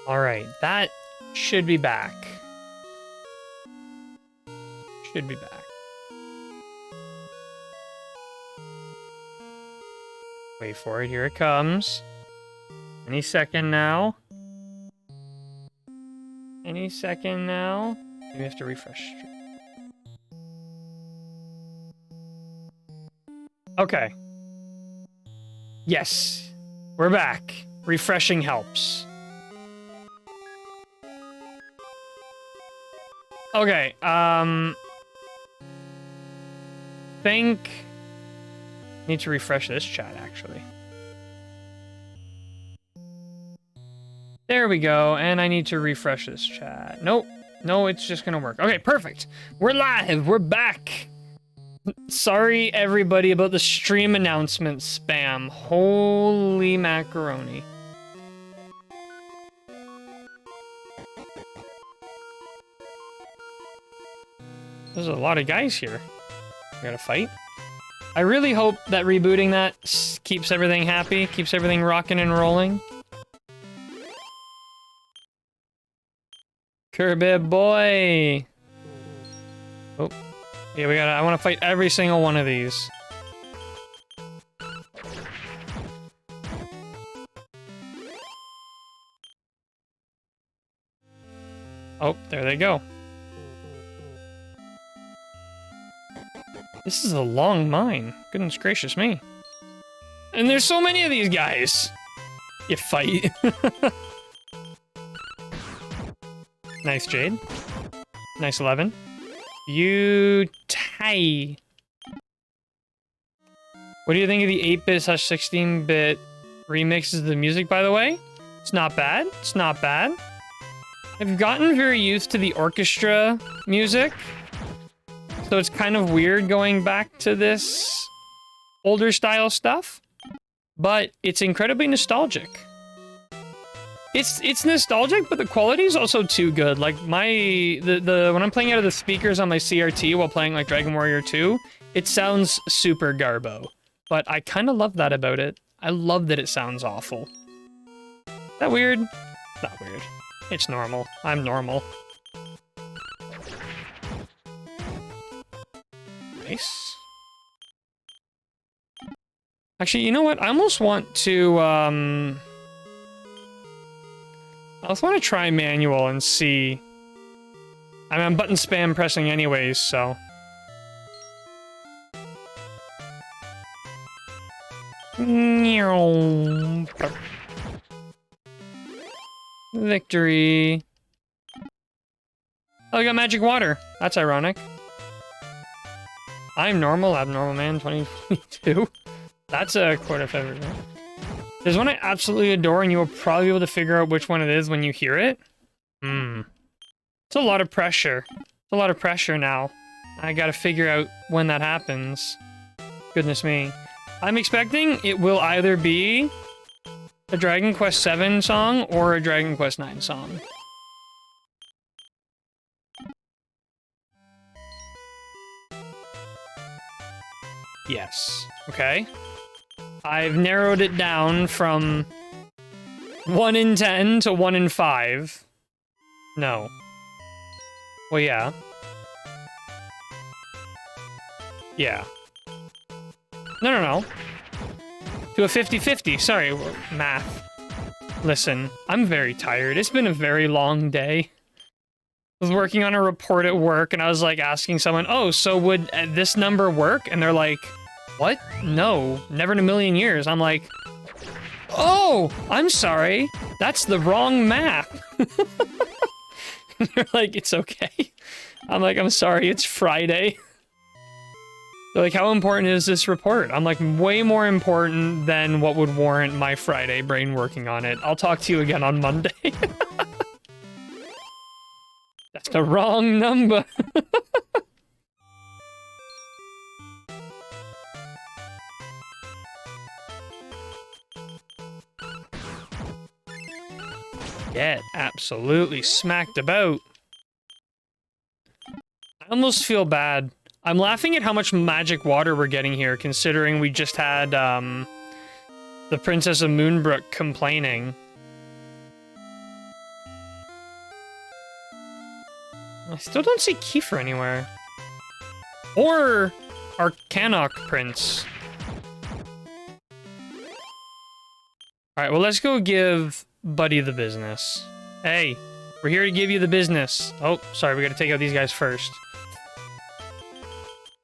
Alright, that should be back. Should be back. Wait for it, here it comes. Any second now. Any second now. Maybe we have to refresh. Okay. Yes. We're back. Refreshing helps. Okay, think... Need to refresh this chat, actually. There we go, and I need to refresh this chat. Nope. No, it's just gonna work. Okay, perfect. We're live. We're back. Sorry, everybody, about the stream announcement spam. Holy macaroni. There's a lot of guys here. We gotta fight. I really hope that rebooting that keeps everything happy, keeps everything rocking and rolling. Kirby boy! Oh. Yeah, I wanna fight every single one of these. Oh, there they go. This is a long mine. Goodness gracious me. And there's so many of these guys. You fight. Nice, Jade. Nice 11. You tie. What do you think of the 8-bit / 16-bit remixes of the music, by the way? It's not bad. It's not bad. I've gotten very used to the orchestra music. So it's kind of weird going back to this older style stuff, but it's incredibly nostalgic. It's nostalgic, but the quality is also too good. Like when I'm playing out of the speakers on my CRT while playing like Dragon Warrior 2, it sounds super garbo. But I kind of love that about it. I love that it sounds awful. Is that weird? It's not weird. It's normal. I'm normal. Nice. Actually, you know what? I almost want to, I also want to try manual and see. I mean, I'm button spam pressing anyways, so. Victory. Oh, I got magic water. That's ironic. I'm normal, abnormal man 2022. That's a quote I've ever heard. There's one I absolutely adore, and you will probably be able to figure out which one it is when you hear it. It's a lot of pressure. It's a lot of pressure now. I gotta figure out when that happens. Goodness me. I'm expecting it will either be a Dragon Quest VII song or a Dragon Quest IX song. Yes. Okay. I've narrowed it down from 1 in 10 to 1 in 5. No. Well, yeah. Yeah. No. To a 50-50. Sorry, math. Listen, I'm very tired. It's been a very long day. I was working on a report at work, and I was, like, asking someone, oh, so would this number work? And they're like, what? No, never in a million years. I'm like, oh, I'm sorry. That's the wrong math. They're like, it's okay. I'm like, I'm sorry, it's Friday. They're like, how important is this report? I'm like, way more important than what would warrant my Friday brain working on it. I'll talk to you again on Monday. That's the wrong number. Get absolutely smacked about. I almost feel bad. I'm laughing at how much magic water we're getting here, considering we just had, the Princess of Moonbrook complaining. I still don't see Kiefer anywhere. Or Arcanok Prince. Alright, well, let's go give Buddy the business. Hey, we're here to give you the business. Oh, sorry, we gotta take out these guys first.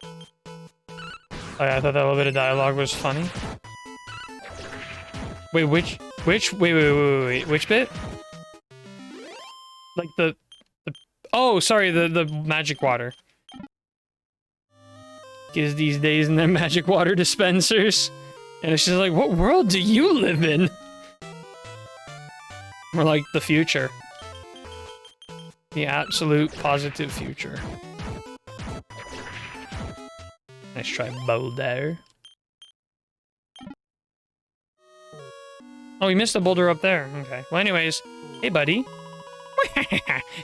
Oh, yeah, I thought that little bit of dialogue was funny. Wait, which, wait, which bit? Like oh, sorry, the magic water. Kids these days in their magic water dispensers. And it's just like, what world do you live in? More like the future. The absolute positive future. Nice try, Boulder. Oh, we missed a boulder up there. Okay. Well, anyways. Hey, buddy.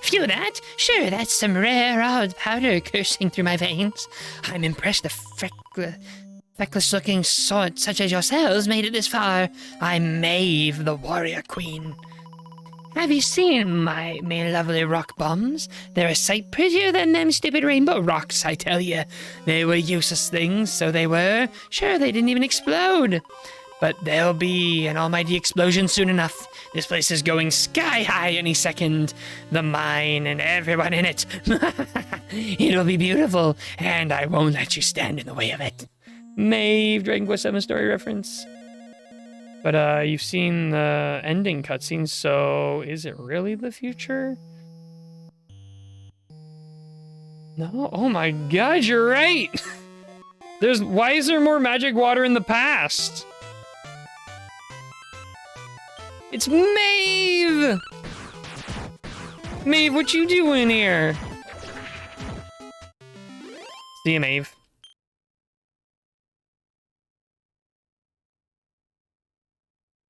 Feel that? Sure, that's some rare odd powder coursing through my veins. I'm impressed the feckless-looking sort such as yourselves made it this far. I'm Maeve, the warrior queen. Have you seen my lovely rock bombs? They're a sight prettier than them stupid rainbow rocks, I tell you. They were useless things, so they were. Sure, they didn't even explode. But there'll be an almighty explosion soon enough. This place is going sky high any second. The mine and everyone in it. It'll be beautiful, and I won't let you stand in the way of it. Maeve, Dragon Quest VII story reference. But, you've seen the ending cutscene, so is it really the future? No? Oh my god, you're right! Why is there more magic water in the past? It's Maeve! Maeve, what you doing here? See you, Maeve.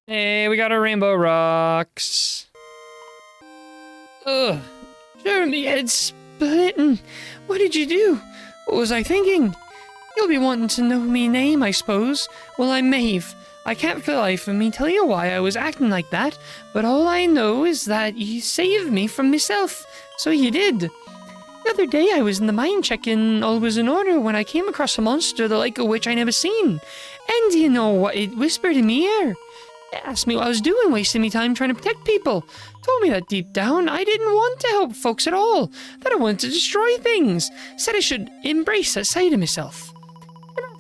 Hey, we got our rainbow rocks. Ugh. Sure, my head's splitting. What did you do? What was I thinking? You'll be wanting to know me name, I suppose. Well, I'm Maeve. I can't for the life of me tell you why I was acting like that, but all I know is that you saved me from myself. So you did. The other day I was in the mine checking all was in order when I came across a monster the like of which I never seen. And do you know what it whispered in me ear? It asked me what I was doing, wasting me time trying to protect people. Told me that deep down I didn't want to help folks at all, that I wanted to destroy things. Said I should embrace that side of myself.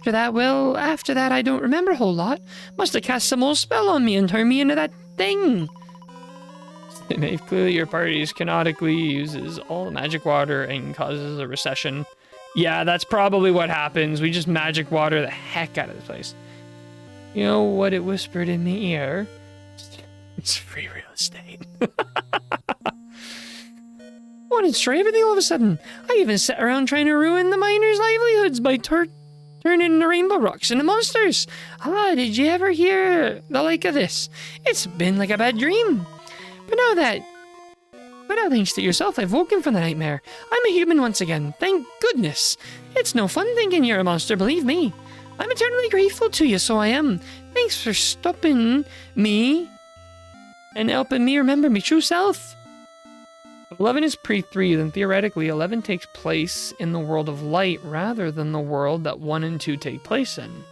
After that, I don't remember a whole lot. Must have cast some old spell on me and turned me into that thing. Maeve, clearly your party canonically uses all the magic water and causes a recession. Yeah, that's probably what happens. We just magic water the heck out of this place. You know what it whispered in me ear? It's free real estate. Wanted to destroy everything all of a sudden. I even sat around trying to ruin the miners' livelihoods by turning the rainbow rocks into monsters. Ah, did you ever hear the like of this? It's been like a bad dream. But now thanks to yourself, I've woken from the nightmare. I'm a human once again, thank goodness. It's no fun thinking you're a monster, believe me. I'm eternally grateful to you, so I am. Thanks for stopping me and helping me remember my true self. If 11 is pre-3, then theoretically 11 takes place in the world of light rather than the world that 1 and 2 take place in.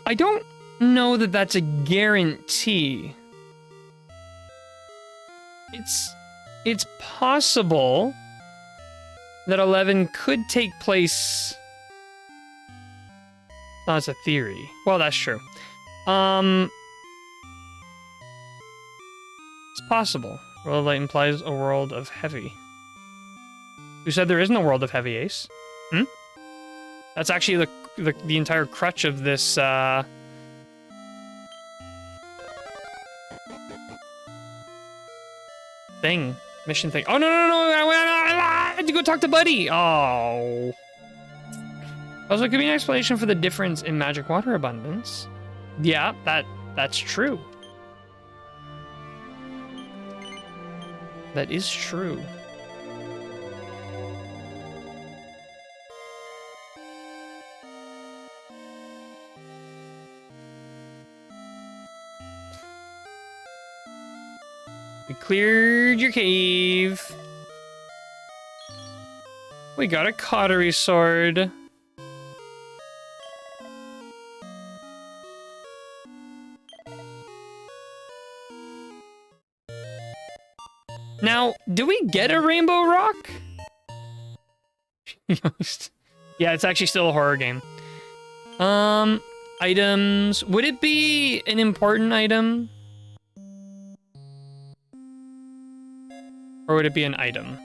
I don't know that that's a guarantee. It's possible that 11 could take place. No, it's a theory. Well, that's true. It's possible. World of Light implies a world of heavy. Who said there isn't a world of heavy, Ace? Hmm? That's actually the entire crutch of this, thing. Mission thing. Oh, no, I had to go talk to Buddy! Oh. Also, it could be an explanation for the difference in magic water abundance. Yeah, that's true. That is true. We cleared your cave. We got a cautery sword. Now, do we get a rainbow rock? Yeah, it's actually still a horror game. Items. Would it be an important item? Or would it be an item?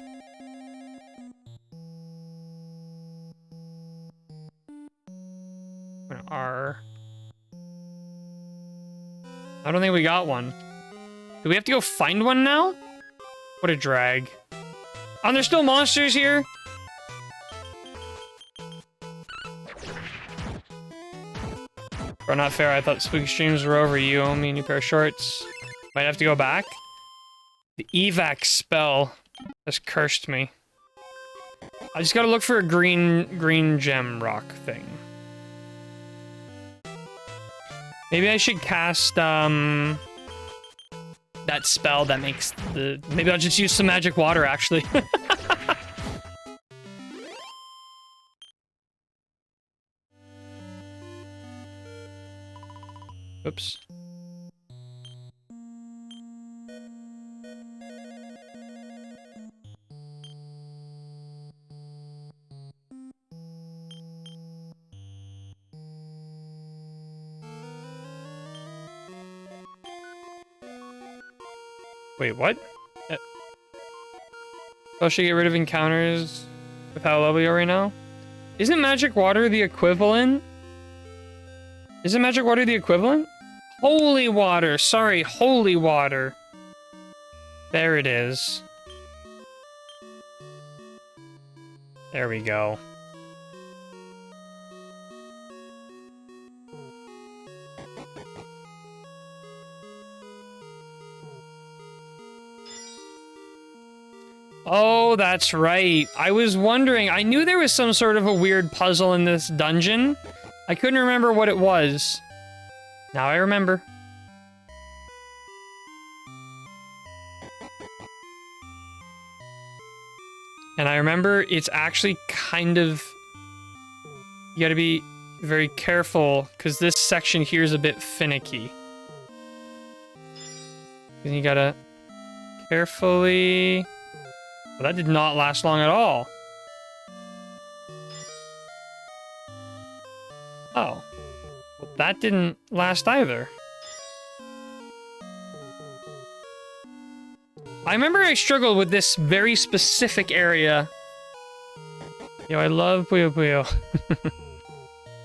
An R. I don't think we got one. Do we have to go find one now? What a drag. Oh, there's still monsters here? Bro, not fair. I thought spooky streams were over. You owe me a new pair of shorts. Might have to go back. The evac spell has cursed me. I just gotta look for a green gem rock thing. Maybe I should cast, that spell that makes the... Maybe I'll just use some magic water, actually. Oops. Wait, what? I should get rid of encounters with how level you are right now? Isn't magic water the equivalent? Isn't magic water the equivalent? Holy water. Sorry, holy water. There it is. There we go. Oh, that's right. I was wondering. I knew there was some sort of a weird puzzle in this dungeon. I couldn't remember what it was. Now I remember. And I remember it's actually kind of... You gotta be very careful, because this section here is a bit finicky. And you gotta carefully... Well, that did not last long at all. Oh. Well, that didn't last either. I remember I struggled with this very specific area. Yo, I love Puyo Puyo.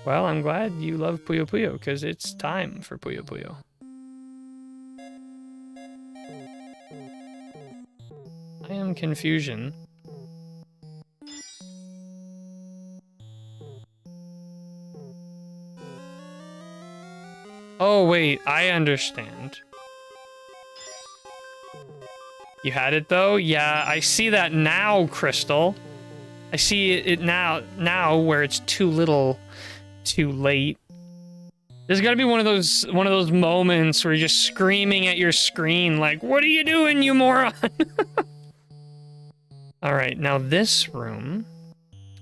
Well, I'm glad you love Puyo Puyo, because it's time for Puyo Puyo. I am confusion. Oh, wait, I understand. You had it, though? Yeah, I see that now, Crystal. I see it now where it's too little, too late. There's gotta be one of those moments where you're just screaming at your screen like, what are you doing, you moron? Alright, now this room.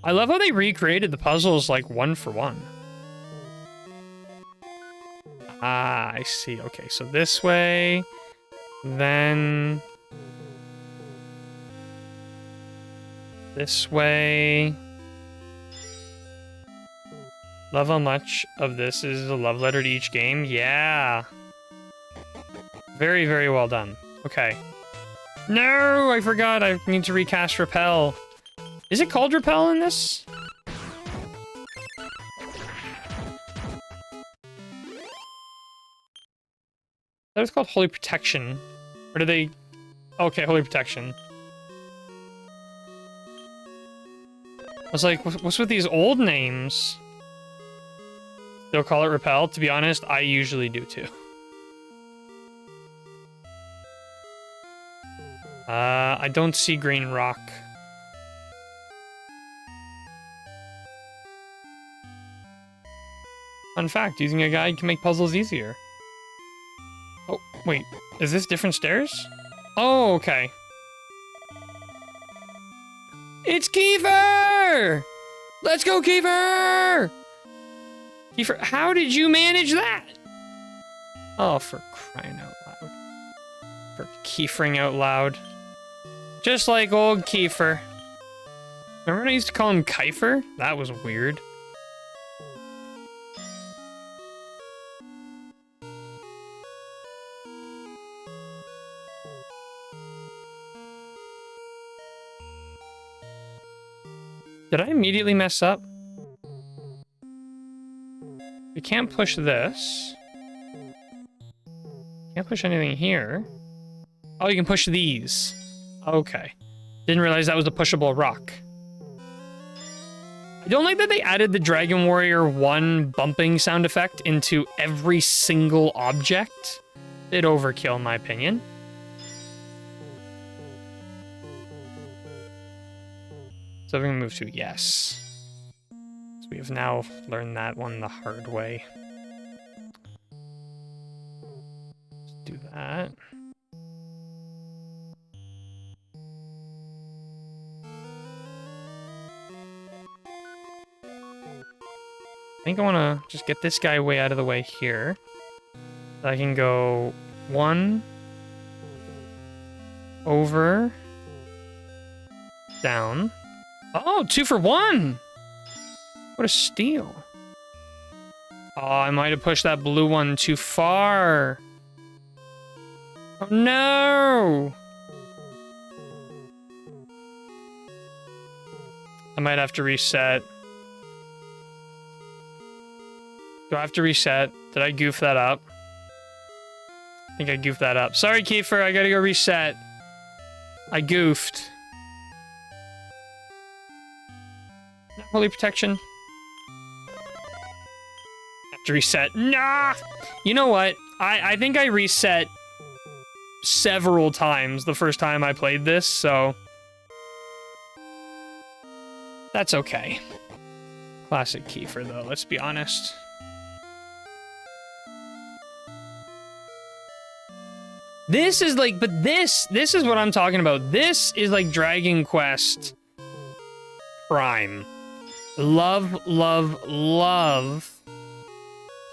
I love how they recreated the puzzles like one for one. Ah, I see. Okay, so this way, then this way. Love how much of this is a love letter to each game. Yeah. Very, very well done. Okay. No, I forgot. I need to recast Repel. Is it called Repel in this? That was called Holy Protection. Or do they... Okay, Holy Protection. I was like, what's with these old names? They'll call it Repel. To be honest, I usually do too. I don't see green rock. Fun fact, using a guide can make puzzles easier. Oh, wait. Is this different stairs? Oh, okay. It's Kiefer! Let's go, Kiefer! Kiefer, how did you manage that? Oh, for crying out loud. For Kiefering out loud. Just like old Kiefer. Remember when I used to call him Kiefer? That was weird. Did I immediately mess up? We can't push this. Can't push anything here. Oh, you can push these. Okay. Didn't realize that was a pushable rock. I don't like that they added the Dragon Warrior 1 bumping sound effect into every single object. Did overkill, in my opinion. So we're gonna move to yes. So we have now learned that one the hard way. Let's do that. I think I want to just get this guy way out of the way here. So I can go 1 over, down. Oh, 2 for 1! What a steal. Oh, I might have pushed that blue one too far. Oh no! I might have to reset. Do I have to reset? Did I goof that up? I think I goofed that up. Sorry, Kiefer, I gotta go reset. I goofed. Holy protection. Have to reset. Nah! You know what? I think I reset several times the first time I played this, so... That's okay. Classic Kiefer, though, let's be honest. This is like, but this is what I'm talking about. This is like Dragon Quest Prime. Love, love, love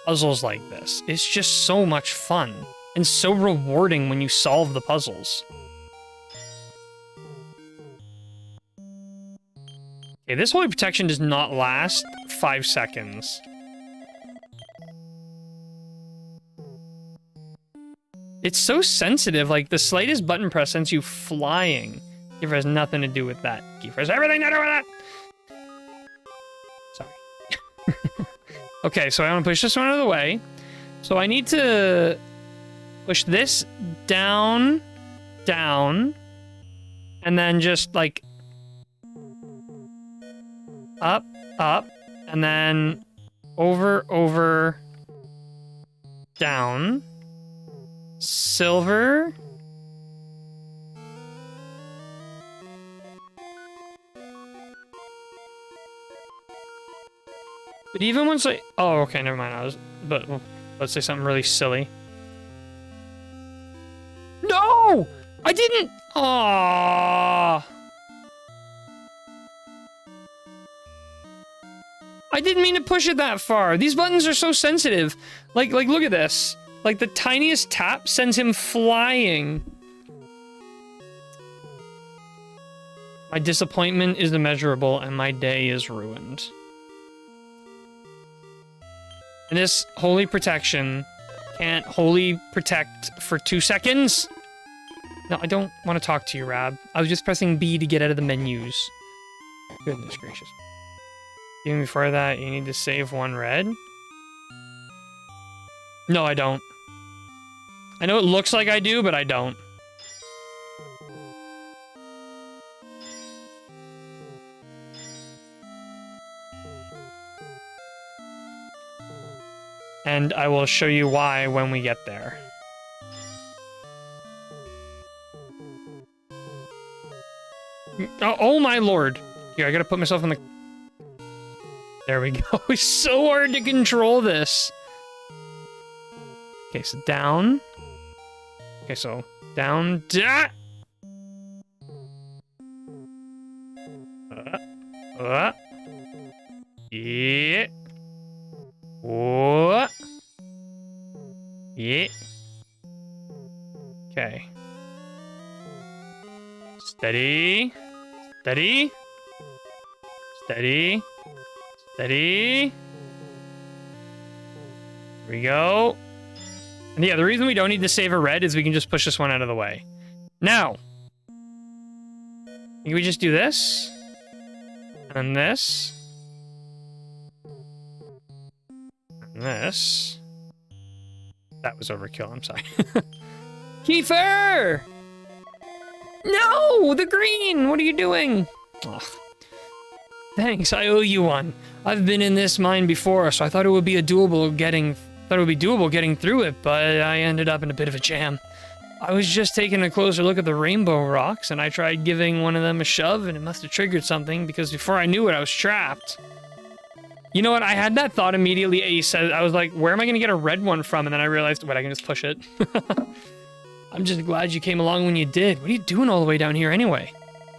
puzzles like this. It's just so much fun and so rewarding when you solve the puzzles. Okay, this Holy Protection does not last 5 seconds. It's so sensitive, like the slightest button press sends you flying. Kiefer has nothing to do with that. Kiefer has everything to do with that! Sorry. Okay, so I want to push this one out of the way. So I need to push this down, down, and then just like up, up, and then over, over, down. Silver. But even once I... Oh, okay, never mind. But let's say something really silly. No! I didn't... Aww. I didn't mean to push it that far. These buttons are so sensitive. Like, look at this. Like, the tiniest tap sends him flying. My disappointment is immeasurable, and my day is ruined. And this Holy Protection can't wholly protect for 2 seconds? No, I don't want to talk to you, Rab. I was just pressing B to get out of the menus. Goodness gracious. Even before that, you need to save 1 red? No, I don't. I know it looks like I do, but I don't. And I will show you why when we get there. Oh my lord. Here, I gotta put myself in the... There we go. It's so hard to control this. Okay, so down. Okay, so Down. Yeah. Whoa. Yeah. Okay. Steady. Steady. Steady. Steady. Here we go. And yeah, the reason we don't need to save a red is we can just push this one out of the way. Now. Can we just do this? And then this. And this. That was overkill, I'm sorry. Kiefer! No! The green! What are you doing? Ugh. Thanks, I owe you one. I've been in this mine before, so I thought it would be doable getting through it, but I ended up in a bit of a jam. I was just taking a closer look at the rainbow rocks, and I tried giving one of them a shove, and it must have triggered something, because before I knew it, I was trapped. You know what? I had that thought immediately, Ace. I was like, where am I going to get a red one from? And then I realized, wait, I can just push it. I'm just glad you came along when you did. What are you doing all the way down here anyway?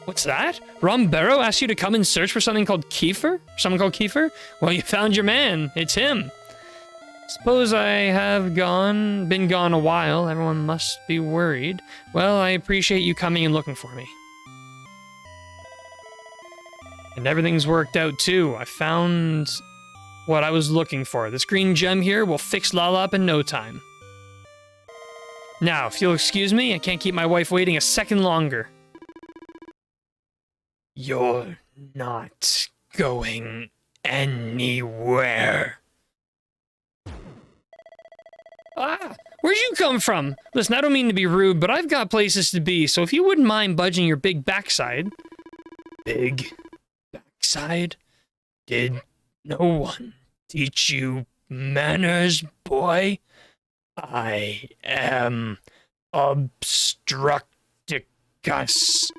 What's that? Ron Barrow asked you to come and search for something called Kiefer? Someone called Kiefer? Well, you found your man. It's him. Suppose I have been gone a while. Everyone must be worried. Well, I appreciate you coming and looking for me. And everything's worked out too. I found what I was looking for. This green gem here will fix Lala up in no time. Now, if you'll excuse me, I can't keep my wife waiting a second longer. You're not going anywhere. Ah, where'd you come from? Listen, I don't mean to be rude, but I've got places to be, so if you wouldn't mind budging your big backside. Big backside? Did no one teach you manners, boy? I am Obstructicus.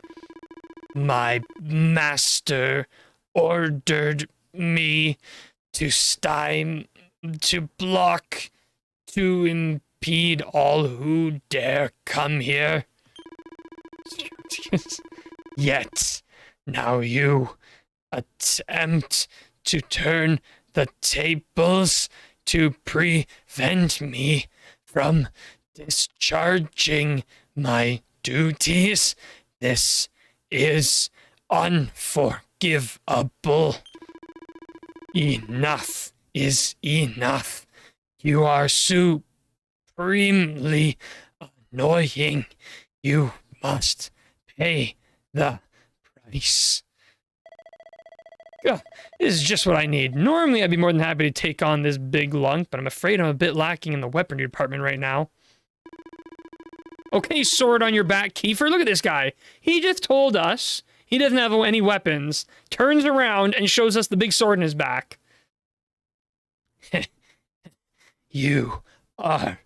My master ordered me to block, to impede all who dare come here. Yet, now you attempt to turn the tables to prevent me from discharging my duties. This is unforgivable. Enough is enough. You are supremely annoying. You must pay the price. This is just what I need. Normally, I'd be more than happy to take on this big lunk, but I'm afraid I'm a bit lacking in the weaponry department right now. Okay, sword on your back, Kiefer. Look at this guy. He just told us he doesn't have any weapons, turns around and shows us the big sword in his back. You are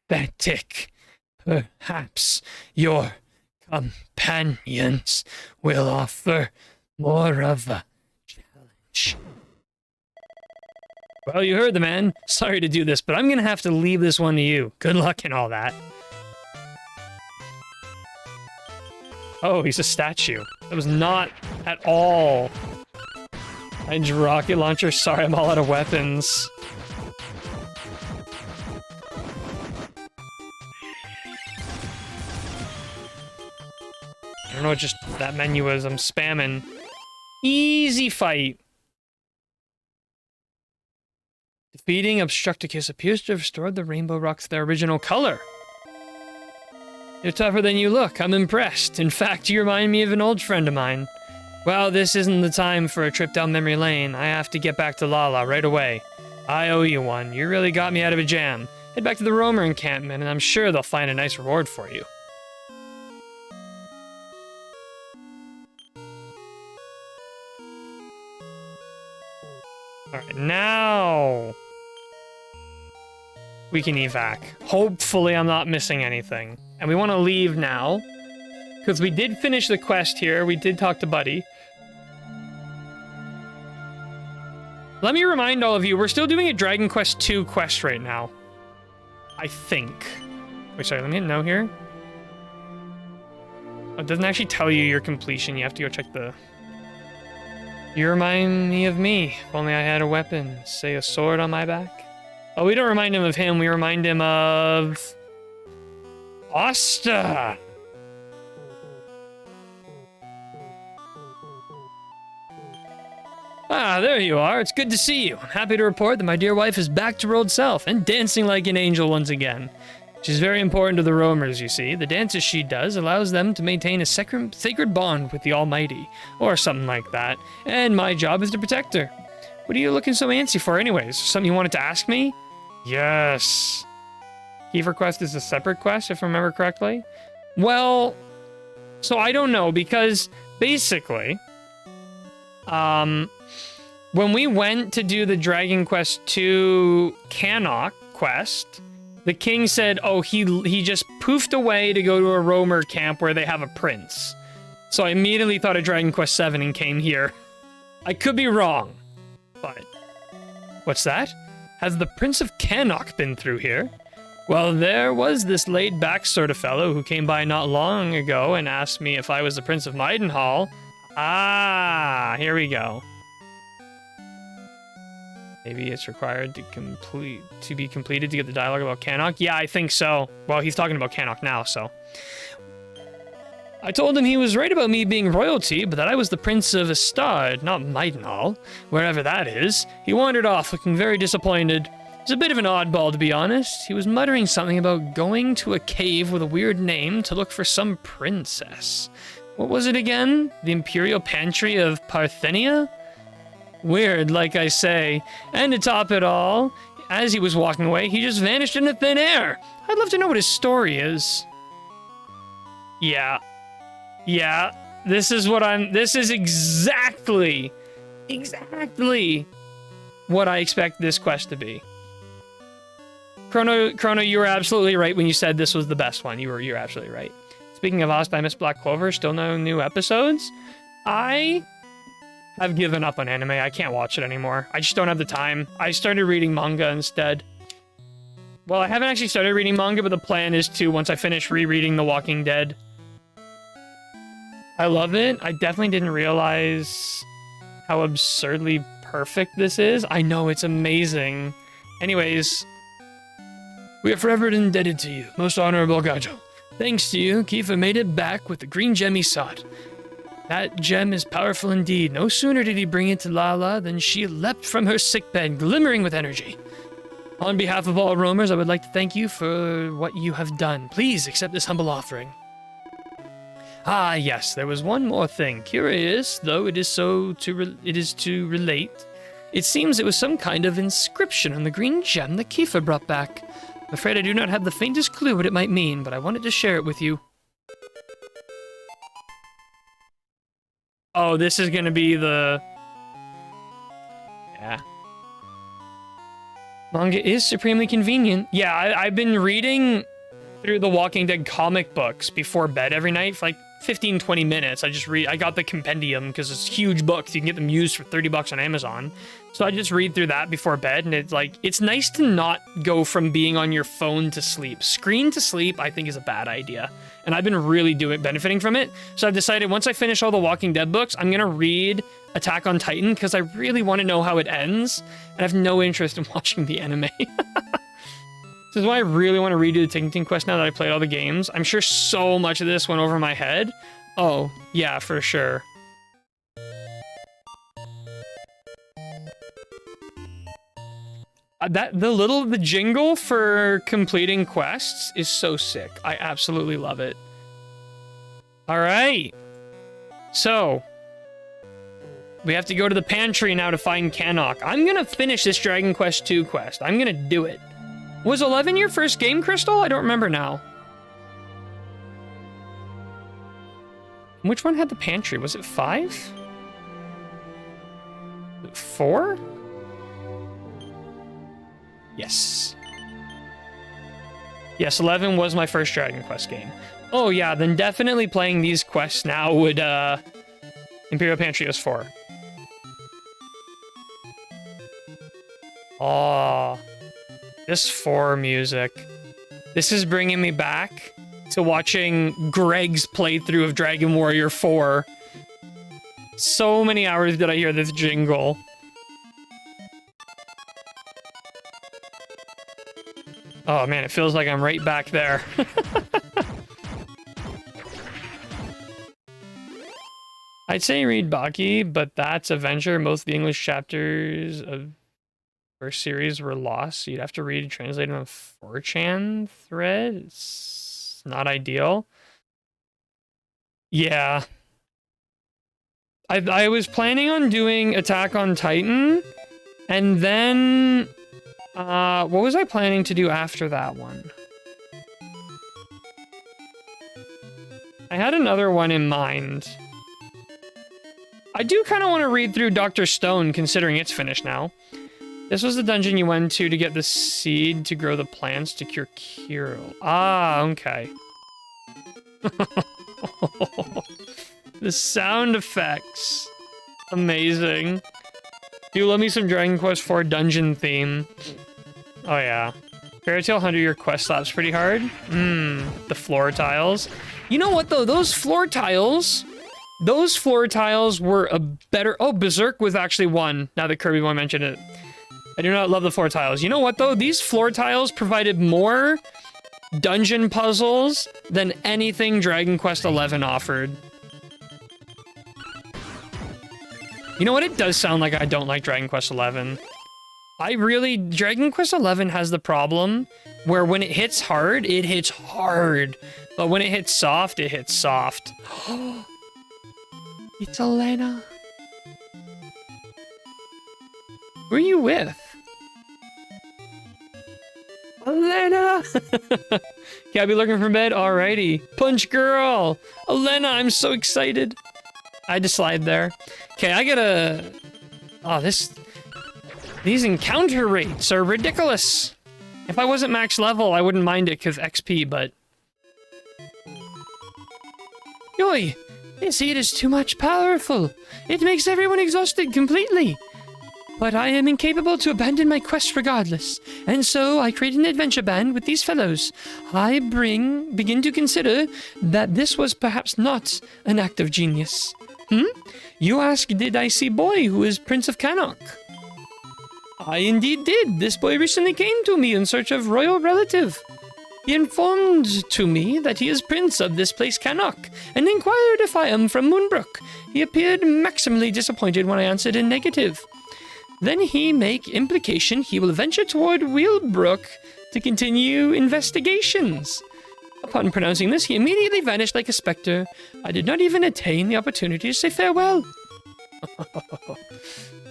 pathetic. Perhaps your companions will offer more of a challenge. Well, you heard the man. Sorry to do this, but I'm gonna have to leave this one to you. Good luck and all that. Oh, he's a statue. That was not at all. I need rocket launcher. Sorry, I'm all out of weapons. I don't know what just that menu is. I'm spamming. Easy fight. Defeating Obstructicus appears to have restored the rainbow rocks to their original color. You're tougher than you look. I'm impressed. In fact, you remind me of an old friend of mine. Well, this isn't the time for a trip down memory lane. I have to get back to Lala right away. I owe you one. You really got me out of a jam. Head back to the Roamer encampment, and I'm sure they'll find a nice reward for you. Alright, now we can evac. Hopefully I'm not missing anything. And we want to leave now, because we did finish the quest here. We did talk to Buddy. Let me remind all of you, we're still doing a Dragon Quest II quest right now. I think. Wait, sorry, let me hit no here. It doesn't actually tell you your completion. You have to go check the... You remind me of me. If only I had a weapon. Say a sword on my back. Oh, we don't remind him of him. We remind him of... Asta! Ah, there you are. It's good to see you. I'm happy to report that my dear wife is back to her old self and dancing like an angel once again. She's very important to the roamers, you see. The dances she does allows them to maintain a sacred bond with the Almighty, or something like that, and my job is to protect her. What are you looking so antsy for anyways? Something you wanted to ask me? Yes. Kiefer quest is a separate quest, if I remember correctly. Well, so I don't know, because basically, when we went to do the Dragon Quest II Cannock quest, the king said, oh, he just poofed away to go to a roamer camp where they have a prince. So I immediately thought of Dragon Quest VII and came here. I could be wrong, but... What's that? Has the Prince of Cannock been through here? Well, there was this laid-back sort of fellow who came by not long ago and asked me if I was the Prince of Maidenhall. Ah, here we go. Maybe it's required to be completed to get the dialogue about Cannock? Yeah, I think so. Well, he's talking about Cannock now, so. I told him he was right about me being royalty, but that I was the Prince of Astad, not Maidenhall, wherever that is. He wandered off, looking very disappointed. He's a bit of an oddball, to be honest. He was muttering something about going to a cave with a weird name to look for some princess. What was it again? The Imperial Pantry of Parthenia? Weird, like I say. And to top it all, as he was walking away, he just vanished into thin air. I'd love to know what his story is. Yeah, this is exactly what I expect this quest to be. Chrono, you were absolutely right when you said this was the best one. You're absolutely right. Speaking of Lost, I Miss Black Clover, still no new episodes. I have given up on anime. I can't watch it anymore. I just don't have the time. I started reading manga instead. Well, I haven't actually started reading manga, but the plan is to, once I finish rereading The Walking Dead. I love it. I definitely didn't realize how absurdly perfect this is. I know, it's amazing. Anyways, we are forever indebted to you, most honorable Gajo. Thanks to you, Kiefer made it back with the green gem he sought. That gem is powerful indeed. No sooner did he bring it to Lala than she leapt from her sickbed, glimmering with energy. On behalf of all roamers, I would like to thank you for what you have done. Please accept this humble offering. Ah, yes, there was one more thing. Curious, though it is to relate. It seems it was some kind of inscription on the green gem that Kiefer brought back. I'm afraid I do not have the faintest clue what it might mean, but I wanted to share it with you. Oh, this is gonna be the... Yeah. Manga is supremely convenient. Yeah, I've been reading through the Walking Dead comic books before bed every night for like 15-20 minutes. I got the compendium because it's huge books. You can get them used for $30 on Amazon. So I just read through that before bed, and it's nice to not go from being on your phone to sleep. Screen to sleep, I think, is a bad idea. And I've been really benefiting from it. So I've decided once I finish all the Walking Dead books, I'm gonna read Attack on Titan because I really want to know how it ends, and I have no interest in watching the anime. This is why I really want to redo the Tingting Quest now that I played all the games. I'm sure so much of this went over my head. Oh, yeah, for sure. The jingle for completing quests is so sick. I absolutely love it. All right. So, we have to go to the pantry now to find Cannock. I'm going to finish this Dragon Quest II quest. I'm going to do it. Was 11 your first game, Crystal? I don't remember now. Which one had the pantry? Was it 5? 4? Yes. Yes, 11 was my first Dragon Quest game. Oh yeah, then definitely playing these quests now would, Imperial Pantry was 4. Oh, this 4 music. This is bringing me back to watching Greg's playthrough of Dragon Warrior 4. So many hours did I hear this jingle. Oh man, it feels like I'm right back there. I'd say read Baki, but that's adventure. Most of the English chapters of first series were lost, so you'd have to read and translate them on 4chan thread. It's not ideal. Yeah. I was planning on doing Attack on Titan, and then what was I planning to do after that one? I had another one in mind. I do kind of want to read through Dr. Stone, considering it's finished now. This was the dungeon you went to get the seed to grow the plants to cure Kirill. Ah, okay. The sound effects. Amazing. Do love me some Dragon Quest IV dungeon theme. Oh yeah. Fairy Tail Hunter, your quest slaps pretty hard. The floor tiles. You know what though? Those floor tiles were a better... Oh, Berserk was actually one, now that Kirby Boy mentioned it. I do not love the floor tiles. You know what though? These floor tiles provided more dungeon puzzles than anything Dragon Quest XI offered. You know what? It does sound like I don't like Dragon Quest XI. Dragon Quest XI has the problem where when it hits hard, it hits hard. But when it hits soft, it hits soft. It's Elena. Who are you with? Elena! Can I be looking for bed? Alrighty. Punch Girl! Elena, I'm so excited. I had to slide there. Okay, I gotta... Oh, these encounter rates are ridiculous. If I wasn't max level, I wouldn't mind it because XP, but... Yoy! This heat is too much powerful. It makes everyone exhausted completely. But I am incapable to abandon my quest regardless, and so I created an adventure band with these fellows. I begin to consider that this was perhaps not an act of genius. You ask, did I see boy who is Prince of Cannock? I indeed did. This boy recently came to me in search of royal relative. He informed to me that he is prince of this place Cannock, and inquired if I am from Moonbrook. He appeared maximally disappointed when I answered in negative. Then he make implication he will venture toward Wheelbrook to continue investigations. Upon pronouncing this, he immediately vanished like a specter. I did not even attain the opportunity to say farewell.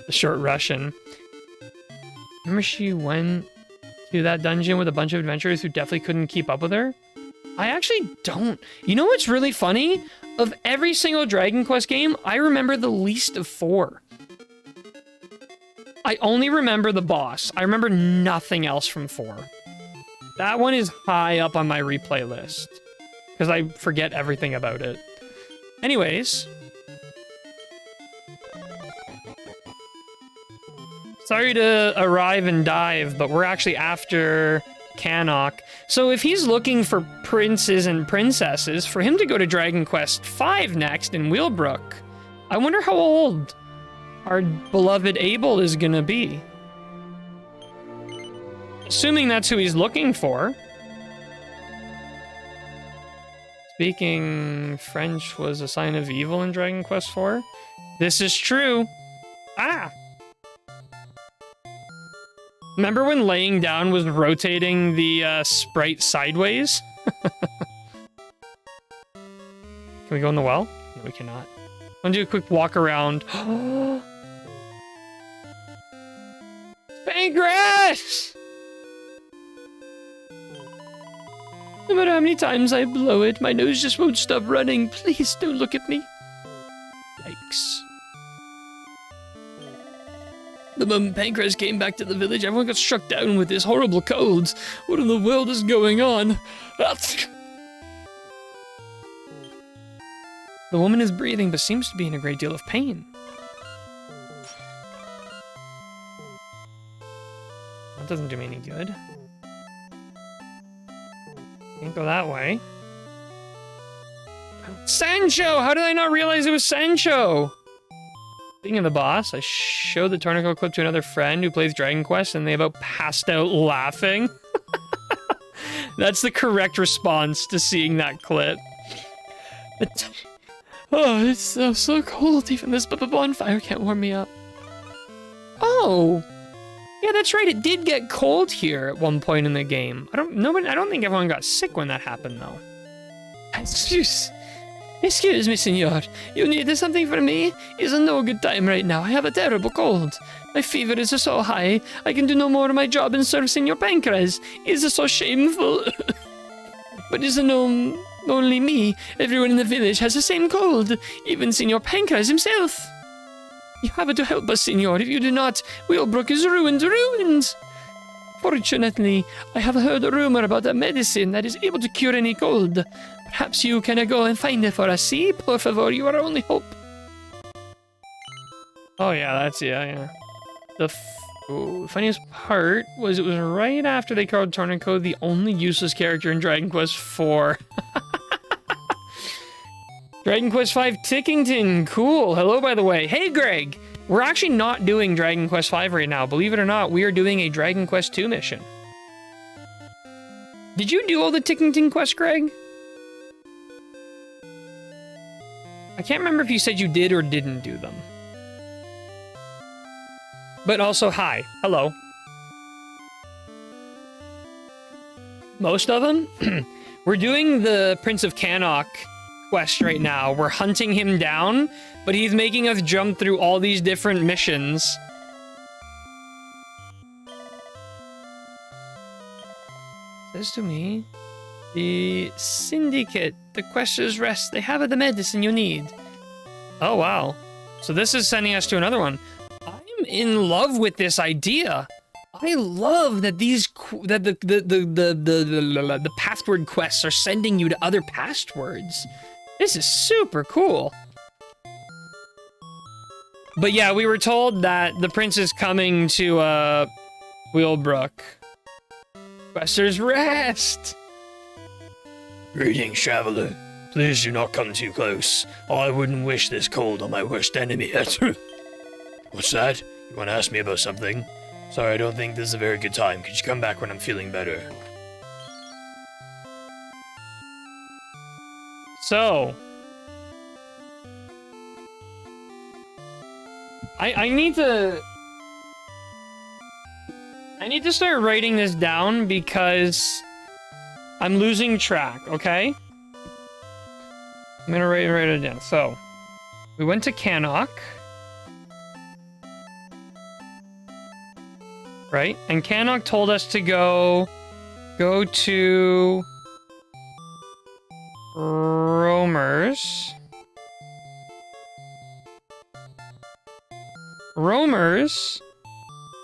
The short Russian. Remember she went to that dungeon with a bunch of adventurers who definitely couldn't keep up with her? I actually don't. You know what's really funny? Of every single Dragon Quest game, I remember the least of 4. I only remember the boss. I remember nothing else from 4. That one is high up on my replay list, because I forget everything about it. Anyways. Sorry to arrive and dive, but we're actually after Cannock. So if he's looking for princes and princesses, for him to go to Dragon Quest V next in Wheelbrook, I wonder how old our beloved Abel is gonna be. Assuming that's who he's looking for. Speaking French was a sign of evil in Dragon Quest IV. This is true. Ah! Remember when laying down was rotating the sprite sideways? Can we go in the well? No, we cannot. I'm gonna do a quick walk around. Pancras! No matter how many times I blow it, my nose just won't stop running. Please don't look at me. Yikes. The moment Pancras came back to the village, everyone got struck down with this horrible cold. What in the world is going on? The woman is breathing, but seems to be in a great deal of pain. That doesn't do me any good. Can't go that way. Sancho! How did I not realize it was Sancho? Speaking of the boss, I showed the Tornado clip to another friend who plays Dragon Quest, and they about passed out laughing. That's the correct response to seeing that clip. Oh, it's so cold. Even this bonfire can't warm me up. Oh, yeah, that's right. It did get cold here at one point in the game. I don't think everyone got sick when that happened, though. Excuse me, senor. You needed something from me? It's no good time right now. I have a terrible cold. My fever is so high, I can do no more of my job in servicing your pancreas. It's so shameful. But it's no only me. Everyone in the village has the same cold. Even Senor Pancreas himself. You have to help us, senor. If you do not, Wheelbrook is ruined. Fortunately, I have heard a rumor about a medicine that is able to cure any cold. Perhaps you can go and find it for us, see? Por favor, you are our only hope. Oh yeah, yeah. The funniest part was it was right after they called Tornado the only useless character in Dragon Quest IV. Dragon Quest V Tickington, cool. Hello, by the way. Hey, Greg. We're actually not doing Dragon Quest V right now. Believe it or not, we are doing a Dragon Quest II mission. Did you do all the Tickington quests, Greg? I can't remember if you said you did or didn't do them. But also, hi. Hello. Most of them? We're doing the Prince of Cannock quest right now. We're hunting him down, but he's making us jump through all these different missions. Says to me, the Syndicate, the Quester's Rest, they have the medicine you need. Oh, wow. So this is sending us to another one. I'm in love with this idea. I love that the password quests are sending you to other passwords. This is super cool. But yeah, we were told that the prince is coming to Wheelbrook. Quester's Rest. Greetings, traveler. Please do not come too close. I wouldn't wish this cold on my worst enemy. What's that? You want to ask me about something? Sorry, I don't think this is a very good time. Could you come back when I'm feeling better? So, I need to start writing this down because I'm losing track, okay? I'm gonna write it down. So, we went to Cannock. Right? And Cannock told us to go to Roamers. Roamers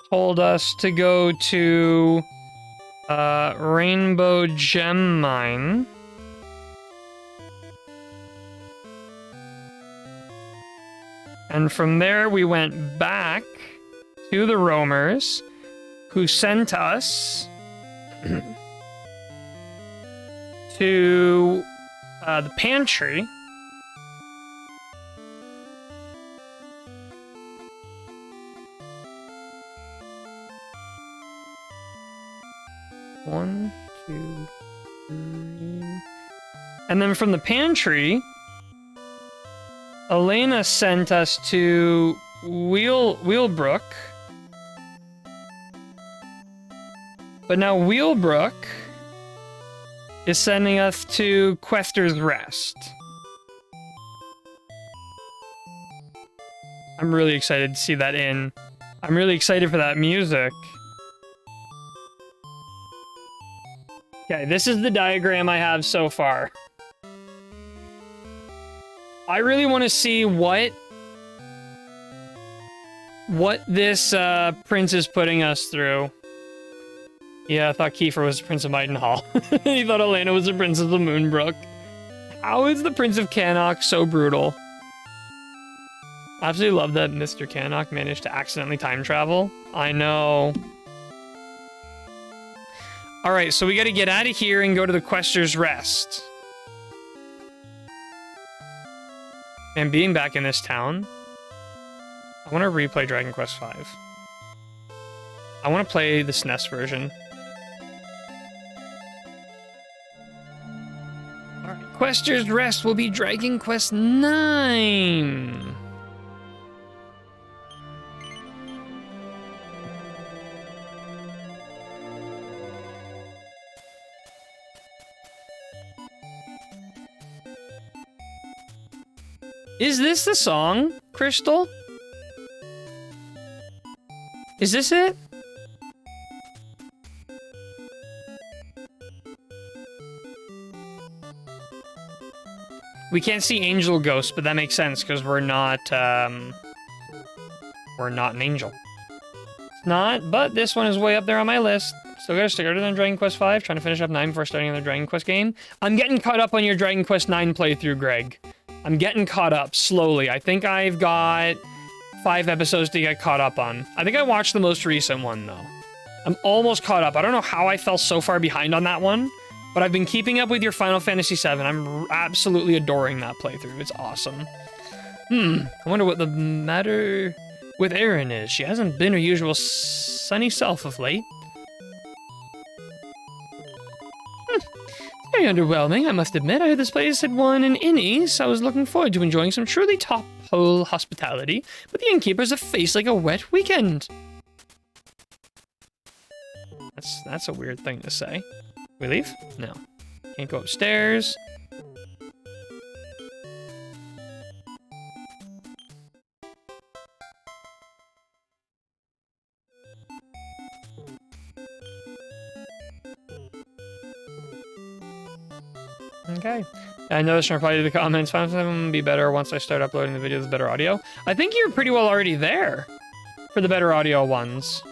told us to go to Rainbow Gem Mine. And from there we went back to the Roamers, who sent us to the pantry. One, two, three. And then from the pantry, Elena sent us to Wheelbrook. But now Wheelbrook is sending us to Quester's Rest. I'm really excited to see that in. I'm really excited for that music. Okay, this is the diagram I have so far. I really want to see what this prince is putting us through. Yeah, I thought Kiefer was the Prince of Maidenhall. He thought Elena was the Princess of Moonbrook. How is the Prince of Cannock so brutal? I absolutely love that Mr. Cannock managed to accidentally time travel. I know. Alright, so we gotta get out of here and go to the Quester's Rest. And being back in this town, I want to replay Dragon Quest V. I want to play the SNES version. Alright, Quester's Rest will be Dragon Quest 9. Is this the song, Crystal? Is this it? We can't see Angel Ghost, but that makes sense because we're not an angel. It's not, but this one is way up there on my list. Still gotta stick on Dragon Quest V, trying to finish up 9 before starting another Dragon Quest game. I'm getting caught up on your Dragon Quest 9 playthrough, Greg. I'm getting caught up slowly. I think I've got 5 episodes to get caught up on. I think I watched the most recent one, though. I'm almost caught up. I don't know how I fell so far behind on that one, but I've been keeping up with your Final Fantasy VII. I'm absolutely adoring that playthrough. It's awesome. I wonder what the matter with Erin is. She hasn't been her usual sunny self of late. Very underwhelming, I must admit. I heard this place had won an Innie, so I was looking forward to enjoying some truly top-hole hospitality, but the innkeeper's a face like a wet weekend. That's a weird thing to say. We leave? No. Can't go upstairs. Okay. I noticed in reply to the comments, Final Fantasy VII will be better once I start uploading the videos with better audio. I think you're pretty well already there for the better audio ones.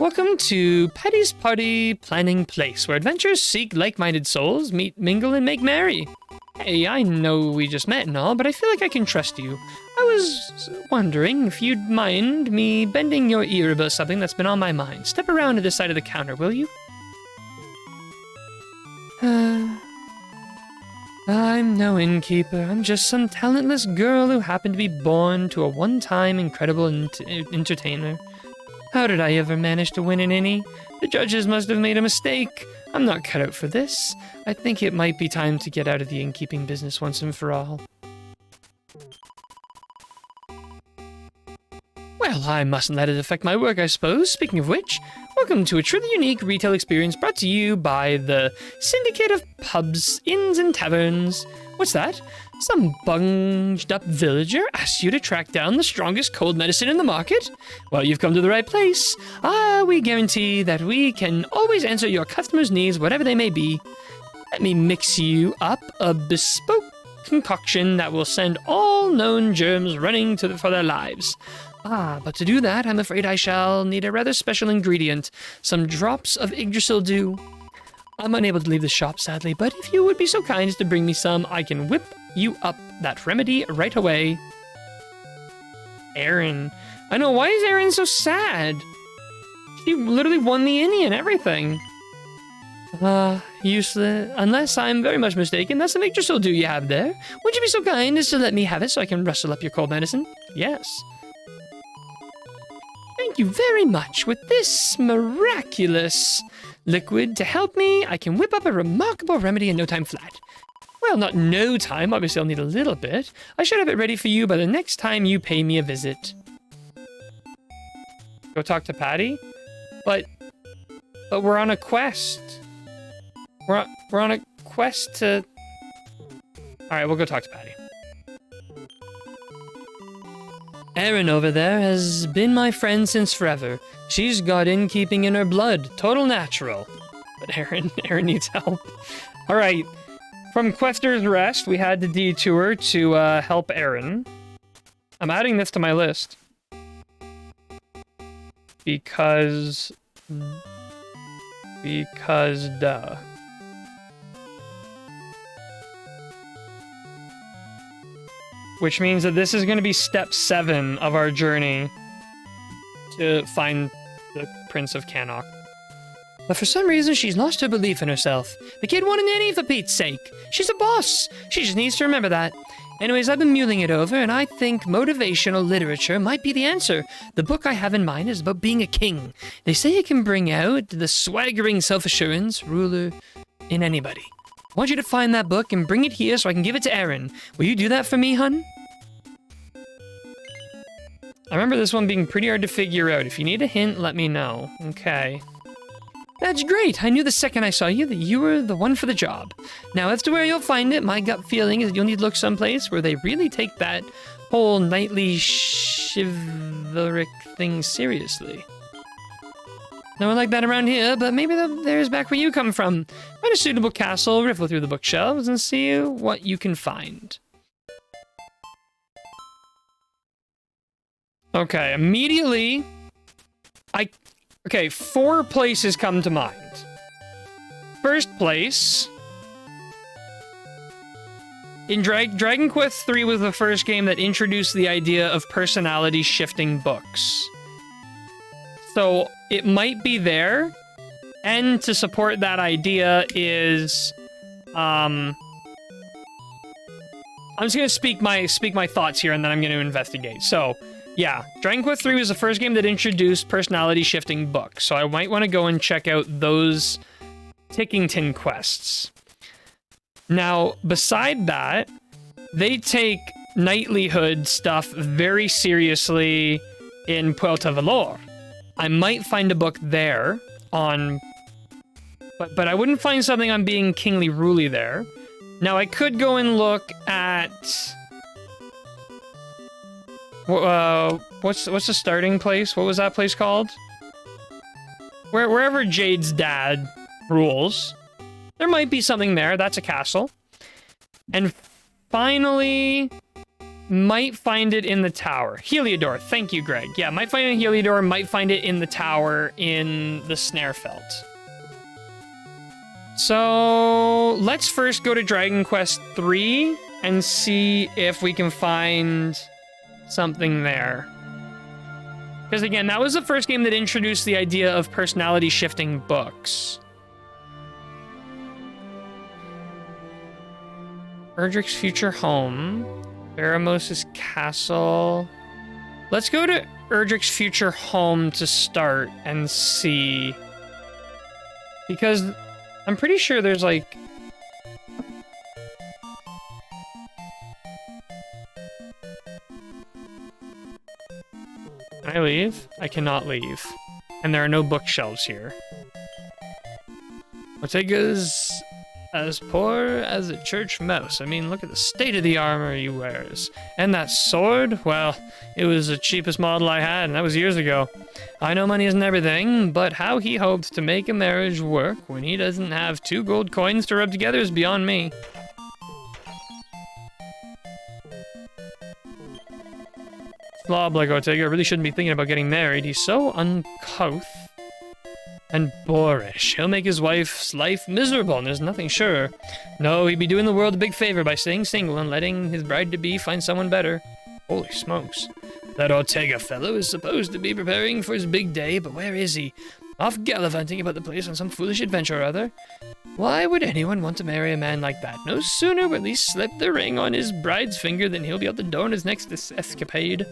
Welcome to Patty's Party Planning Place, where adventurers seek like-minded souls, meet, mingle, and make merry. Hey, I know we just met and all, but I feel like I can trust you. I was wondering if you'd mind me bending your ear about something that's been on my mind. Step around to this side of the counter, will you? I'm no innkeeper. I'm just some talentless girl who happened to be born to a one-time incredible entertainer. How did I ever manage to win an Innie? The judges must have made a mistake. I'm not cut out for this. I think it might be time to get out of the innkeeping business once and for all. Well, I mustn't let it affect my work, I suppose. Speaking of which, welcome to a truly unique retail experience brought to you by the Syndicate of Pubs, Inns, and Taverns. What's that? Some bunged-up villager asked you to track down the strongest cold medicine in the market? Well, you've come to the right place. We guarantee that we can always answer your customers' needs, whatever they may be. Let me mix you up a bespoke concoction that will send all known germs running for their lives. But to do that, I'm afraid I shall need a rather special ingredient, some drops of Yggdrasil dew. I'm unable to leave the shop, sadly, but if you would be so kind as to bring me some, I can whip you up that remedy right away. Erin. I know, why is Erin so sad? She literally won the Innie and everything. Useless. Unless I'm very much mistaken, that's some Yggdrasil dew you have there. Would you be so kind as to let me have it so I can rustle up your cold medicine? Yes. Thank you very much. With this miraculous liquid to help me, I can whip up a remarkable remedy in no time flat. Well, not no time. Obviously, I'll need a little bit. I should have it ready for you by the next time you pay me a visit. Go talk to Patty? But we're on a quest. We're on a quest to... Alright, we'll go talk to Patty. Erin over there has been my friend since forever. She's got innkeeping in her blood. Total natural. But Erin needs help. Alright. From Quester's Rest, we had the detour to help Erin. I'm adding this to my list. Because duh. Which means that this is going to be step 7 of our journey to find the Prince of Cannock. But for some reason, she's lost her belief in herself. The kid won an Innie for Pete's sake. She's a boss. She just needs to remember that. Anyways, I've been mulling it over, and I think motivational literature might be the answer. The book I have in mind is about being a king. They say it can bring out the swaggering self-assurance ruler in anybody. I want you to find that book and bring it here so I can give it to Aaron. Will you do that for me, hun? I remember this one being pretty hard to figure out. If you need a hint, let me know. Okay. That's great. I knew the second I saw you that you were the one for the job. Now, as to where you'll find it, my gut feeling is you'll need to look someplace where they really take that whole knightly chivalric thing seriously. No one like that around here, but maybe there's back where you come from. Find a suitable castle, riffle through the bookshelves, and see what you can find. Okay, immediately, okay, 4 places come to mind. First place, in Dragon Quest III was the first game that introduced the idea of personality shifting books. So it might be there, and to support that idea is, I'm just gonna speak my thoughts here, and then I'm gonna investigate. So, yeah, Dragon Quest III was the first game that introduced personality shifting books. So I might want to go and check out those Tickington quests. Now, beside that, they take knightlyhood stuff very seriously in Puerto Valor. I might find a book there on... But I wouldn't find something on being kingly ruly there. Now, I could go and look at... what's the starting place? What was that place called? Wherever Jade's dad rules. There might be something there. That's a castle. And finally... might find it in the tower. Heliodor. Thank you, Greg. Yeah, might find it in Heliodor, might find it in the tower in the Snarefelt. So, let's first go to Dragon Quest III and see if we can find something there. Because again, that was the first game that introduced the idea of personality shifting books. Erdrick's future home. Baramos' castle. Let's go to Erdrick's future home to start and see. Because I'm pretty sure there's like... Can I leave? I cannot leave. And there are no bookshelves here. Ortega's as poor as a church mouse. I mean, look at the state of the armor he wears. And that sword? Well, it was the cheapest model I had, and that was years ago. I know money isn't everything, but how he hoped to make a marriage work when he doesn't have 2 gold coins to rub together is beyond me. Slob like Ortega really shouldn't be thinking about getting married. He's so uncouth and boorish. He'll make his wife's life miserable, and there's nothing sure. No, he'd be doing the world a big favor by staying single and letting his bride-to-be find someone better. Holy smokes. That Ortega fellow is supposed to be preparing for his big day, but where is he? Off gallivanting about the place on some foolish adventure or other? Why would anyone want to marry a man like that? No sooner will he slip the ring on his bride's finger than he'll be out the door on his next escapade.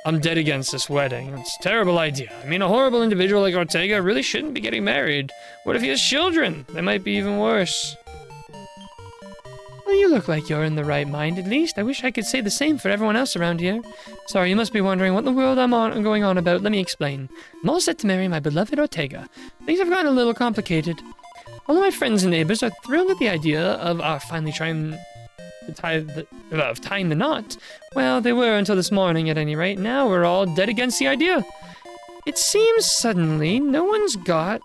I'm dead against this wedding. It's a terrible idea. I mean, a horrible individual like Ortega really shouldn't be getting married. What if he has children? They might be even worse. Well, you look like you're in the right mind, at least. I wish I could say the same for everyone else around here. Sorry, you must be wondering what in the world I'm going on about. Let me explain. I'm all set to marry my beloved Ortega. Things have gotten a little complicated. All of my friends and neighbors are thrilled at the idea of our finally trying to tying the knot. Well, they were until this morning at any rate. Now we're all dead against the idea. It seems suddenly no one's got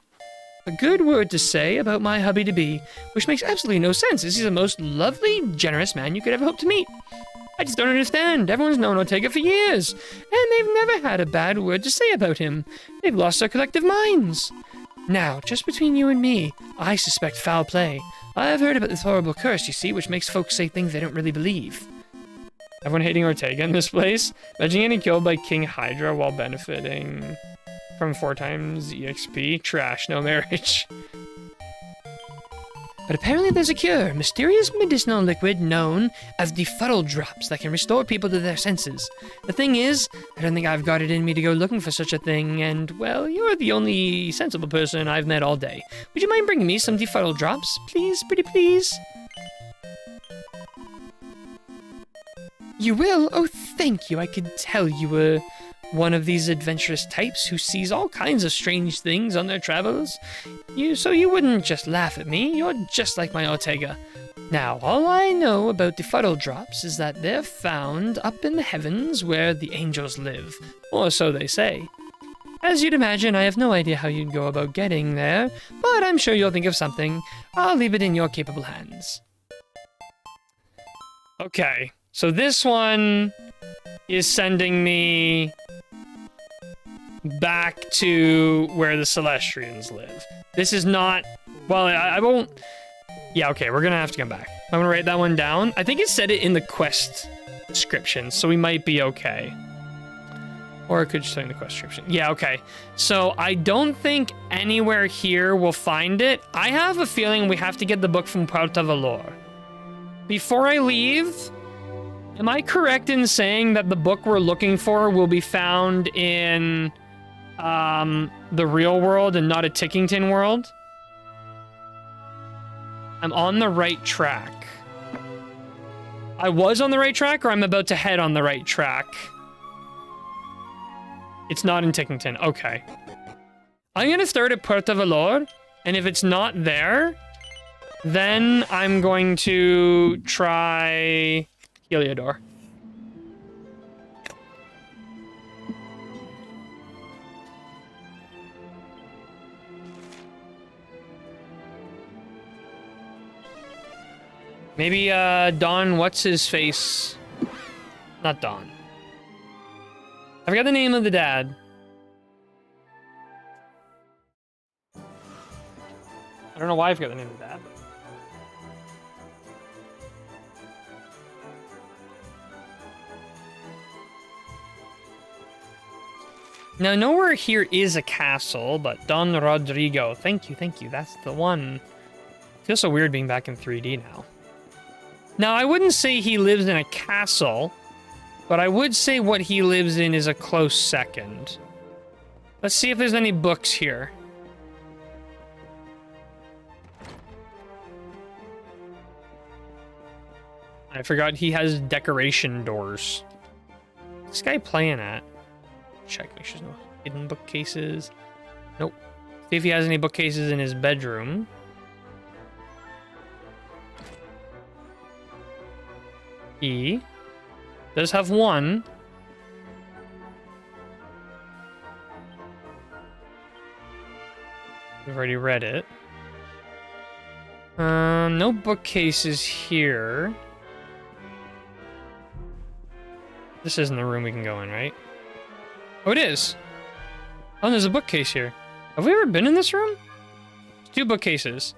a good word to say about my hubby-to-be, which makes absolutely no sense, as he's the most lovely, generous man you could ever hope to meet. I just don't understand. Everyone's known Ortega for years, and they've never had a bad word to say about him. They've lost their collective minds. Now, just between you and me, I suspect foul play. I've heard about this horrible curse, you see, which makes folks say things they don't really believe. Everyone hating Ortega in this place? Imagine getting killed by King Hydra while benefiting from 4 times EXP? Trash, no marriage. But apparently there's a cure, mysterious medicinal liquid known as the fuddle drops that can restore people to their senses. The thing is, I don't think I've got it in me to go looking for such a thing, and, well, you're the only sensible person I've met all day. Would you mind bringing me some defuddle drops, please, pretty please? You will? Oh, thank you. I could tell you were one of these adventurous types who sees all kinds of strange things on their travels. So you wouldn't just laugh at me. You're just like my Ortega. Now, all I know about the fuddle drops is that they're found up in the heavens where the angels live, or so they say. As you'd imagine, I have no idea how you'd go about getting there, but I'm sure you'll think of something. I'll leave it in your capable hands. Okay, so this one is sending me back to where the Celestians live. This is not... Well, I won't... Yeah, okay, we're gonna have to come back. I'm gonna write that one down. I think it said it in the quest description, so we might be okay. Or it could just say in the quest description. Yeah, okay. So I don't think anywhere here we'll find it. I have a feeling we have to get the book from Puerto Valor. Before I leave, am I correct in saying that the book we're looking for will be found in the real world and not a Tickington world? I'm on the right track. I was on the right track, or I'm about to head on the right track? It's not in Tickington. Okay. I'm gonna start at Puerto Valor, and if it's not there, then I'm going to try Heliodor. Maybe, Don, what's his face? Not Don. I forgot the name of the dad. I don't know why I forgot the name of the dad. Now, nowhere here is a castle, but Don Rodrigo. Thank you, that's the one. It feels so weird being back in 3D now. Now, I wouldn't say he lives in a castle, but I would say what he lives in is a close second. Let's see if there's any books here. I forgot he has decoration doors. What's this guy playing at? Check, make sure there's no hidden bookcases. Nope. See if he has any bookcases in his bedroom. He does have one. We've already read it. No bookcases here. This isn't the room we can go in, right? Oh, it is. Oh, there's a bookcase here. Have we ever been in this room? There's 2 bookcases.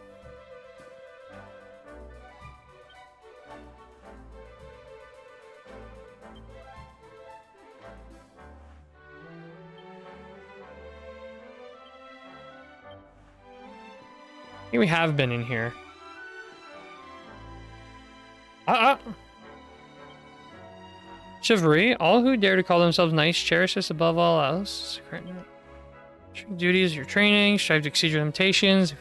I think we have been in here. Chivalry. All who dare to call themselves knights cherish this above all else. Duties, your training, strive to exceed your limitations.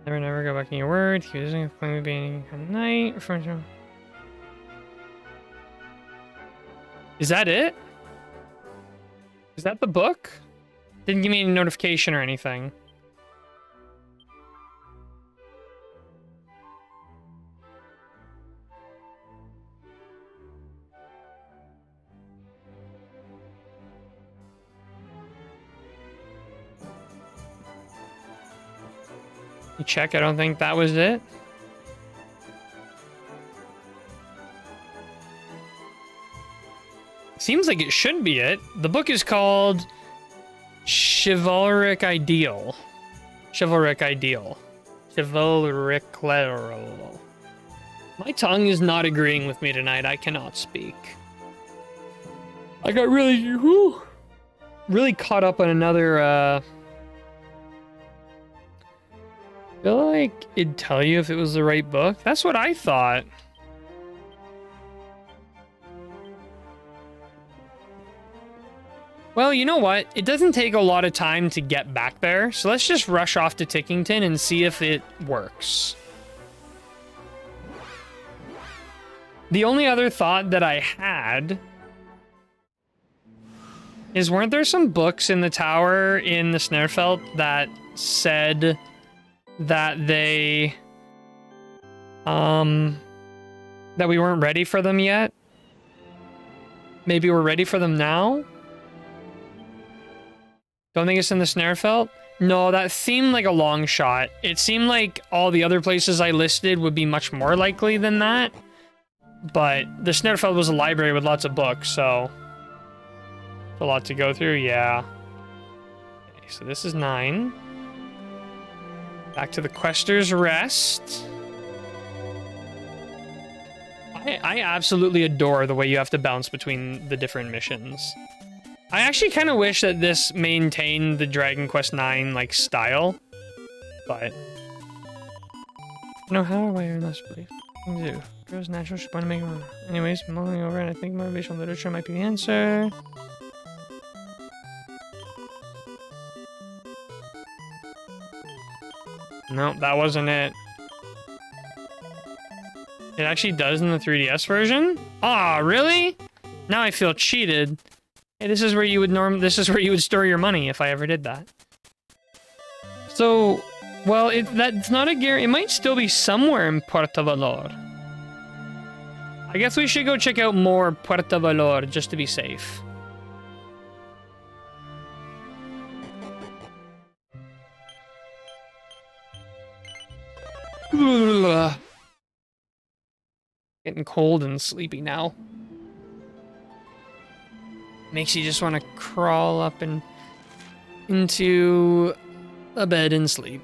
Never go back in your word. He doesn't claim to be any kind of knight. Is that it? Is that the book? Didn't give me any notification or anything. You check, I don't think that was it. Seems like it should be it. The book is called Chivalric Ideal. Chivalric Ideal. Chivalric Level. My tongue is not agreeing with me tonight. I cannot speak. I got really caught up on another feel like it'd tell you if it was the right book. That's what I thought. Well, you know what? It doesn't take a lot of time to get back there, so let's just rush off to Tickington and see if it works. The only other thought that I had is, weren't there some books in the tower in the Snarefelt that said that they, that we weren't ready for them yet? Maybe we're ready for them now? Don't think it's in the Snarefelt? No, that seemed like a long shot. It seemed like all the other places I listed would be much more likely than that. But the Snarefelt was a library with lots of books, so... It's a lot to go through, yeah. Okay, so this is 9. Back to the Quester's Rest. I absolutely adore the way you have to bounce between the different missions. I actually kind of wish that this maintained the Dragon Quest IX, like, style. But... No, how do I earn less belief? What do I do? Grows natural, should want to make one. Anyways, mulling over, and I think motivational literature might be the answer. No, that wasn't it. It actually does in the 3DS version? Aw, really? Now I feel cheated. Hey, this is where you would store your money if I ever did that. So, well, that's not a guarantee. It might still be somewhere in Puerto Valor. I guess we should go check out more Puerto Valor just to be safe. Getting cold and sleepy now. Makes you just want to crawl up and into a bed and sleep.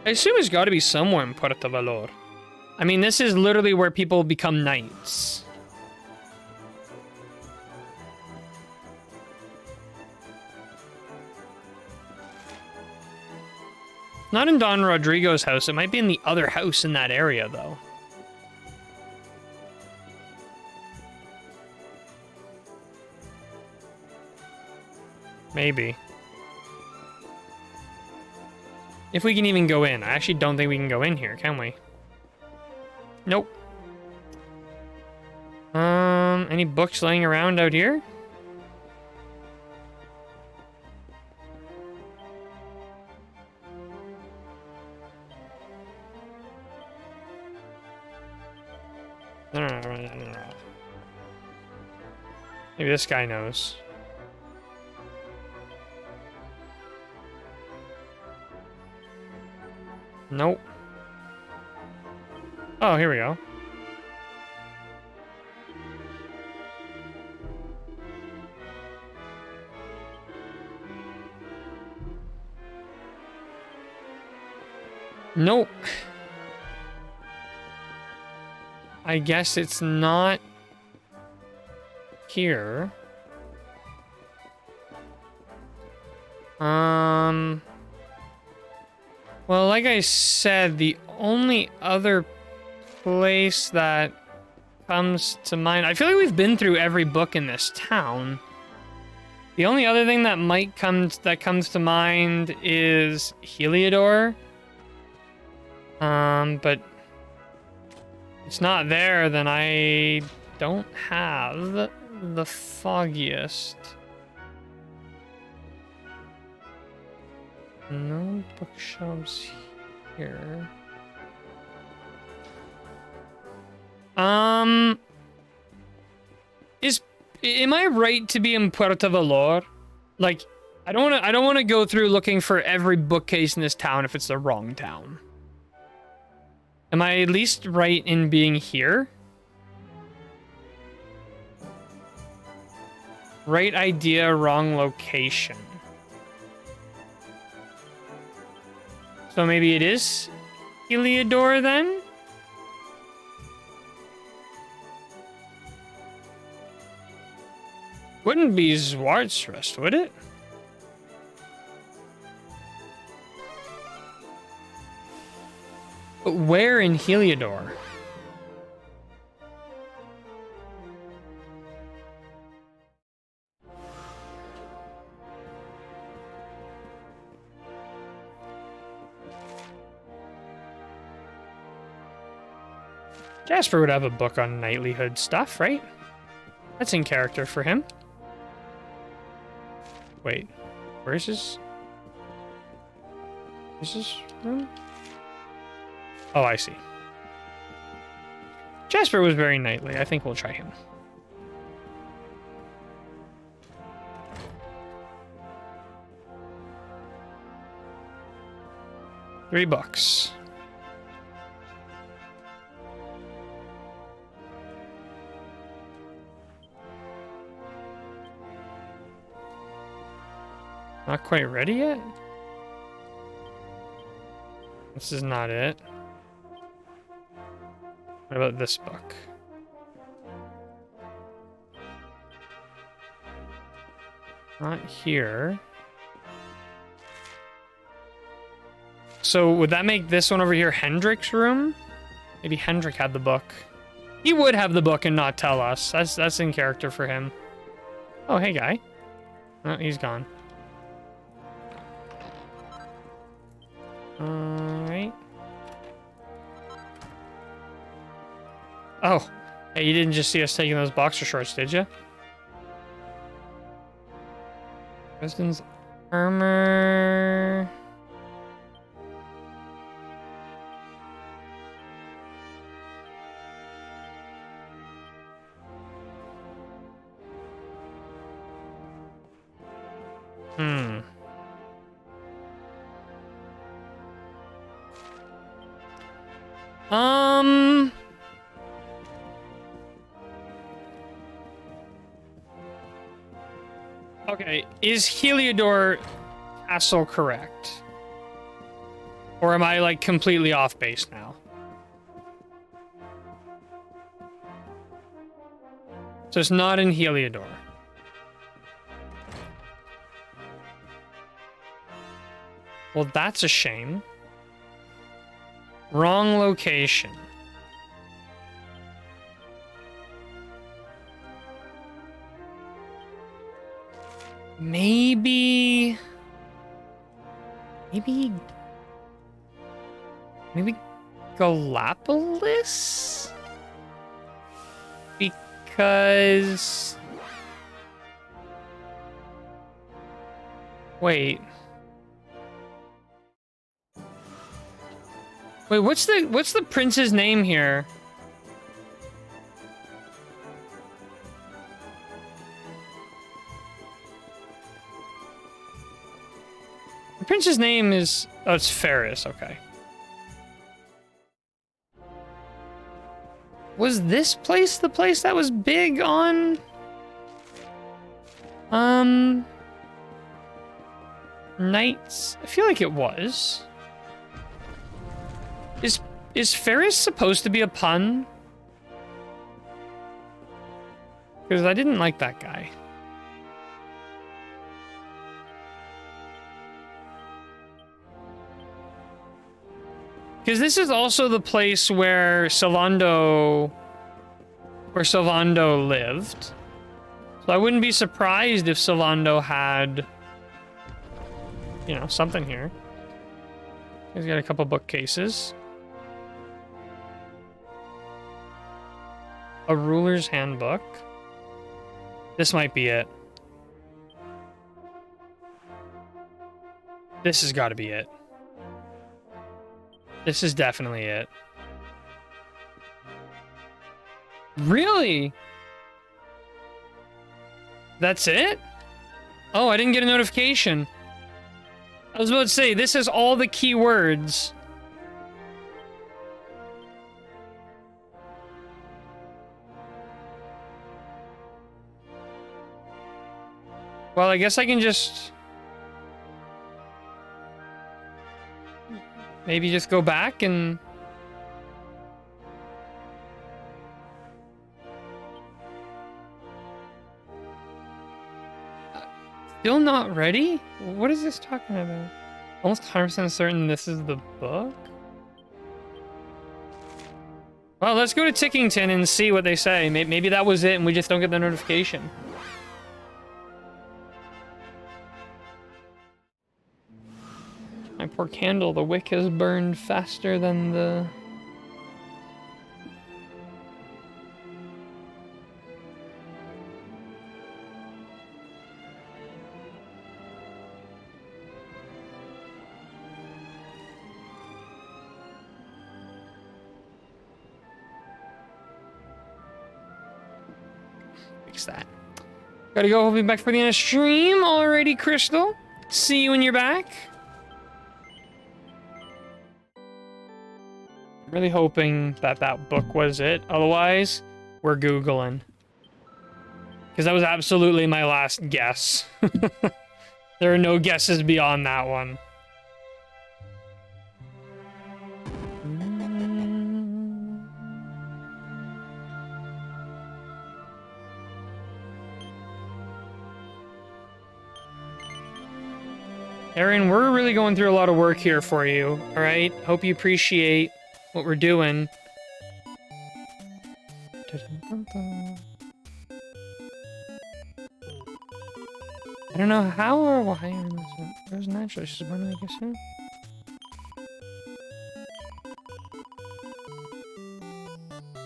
I assume it's got to be somewhere in Puerto Valor. I mean, this is literally where people become knights. Not in Don Rodrigo's house. It might be in the other house in that area, though. Maybe. If we can even go in. I actually don't think we can go in here, can we? Nope. Any books laying around out here? No. Maybe this guy knows. Nope. Oh, here we go. Nope. I guess it's not here. Well, like I said, the only other place that comes to mind... I feel like we've been through every book in this town. The only other thing that comes to mind is Heliodor. But it's not there, then I don't have the foggiest. No bookshelves here. Am I right to be in Puerto Valor? Like, I don't want to go through looking for every bookcase in this town if it's the wrong town. Am I at least right in being here? Right idea, wrong location. So maybe it is Heliodor then? Wouldn't be Zwartrust, would it? But where in Heliodor? Jasper would have a book on knightlyhood stuff, right? That's in character for him. Wait, where's his... Is his room? Oh, I see. Jasper was very knightly. I think we'll try him. $3. Not quite ready yet? This is not it. What about this book? Not here. So would that make this one over here Hendrik's room? Maybe Hendrik had the book. He would have the book and not tell us. That's in character for him. Oh, hey, guy. Oh, he's gone. Alright. Oh. Hey, you didn't just see us taking those boxer shorts, did you? President's armor... Okay, is Heliodor Castle correct? Or am I, like, completely off base now? So it's not in Heliodor. Well, that's a shame. Wrong location. Maybe Gallipolis? Because... Wait, what's the prince's name here? The prince's name is... Oh, it's Ferris, okay. Was this place the place that was big on... Knights? I feel like it was. Is Ferris supposed to be a pun? Because I didn't like that guy. Because this is also the place where Sylvando lived. So I wouldn't be surprised if Sylvando had, you know, something here. He's got a couple bookcases. A ruler's handbook. This might be it. This has got to be it. This is definitely it. Really? That's it? Oh, I didn't get a notification. I was about to say, this has all the keywords. Well, I guess I can just... Maybe just go back and... Still not ready? What is this talking about? Almost 100% certain this is the book? Well, let's go to Tickington and see what they say. Maybe that was it and we just don't get the notification. My poor candle, the wick has burned faster than the... Fix that. Gotta go, hope you're back for the end of stream. Alrighty, Crystal. See you when you're back. Really hoping that that book was it. Otherwise, we're Googling. Because that was absolutely my last guess. There are no guesses beyond that one. Aaron, we're really going through a lot of work here for you, alright? Hope you appreciate what we're doing. I don't know how or why it was natural. She's born, I guess. Yeah.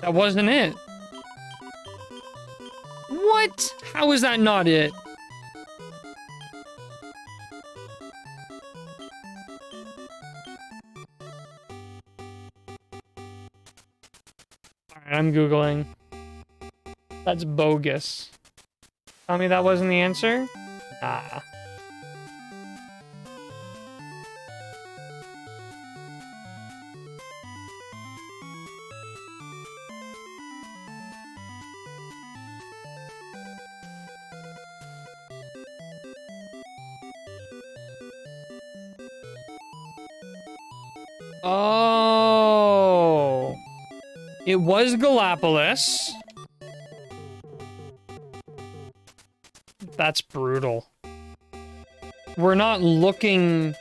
That wasn't it. What? How is that not it? I'm Googling. That's bogus. Tell me that wasn't the answer? Nah. Oh. It was Gallipolis. That's brutal. We're not looking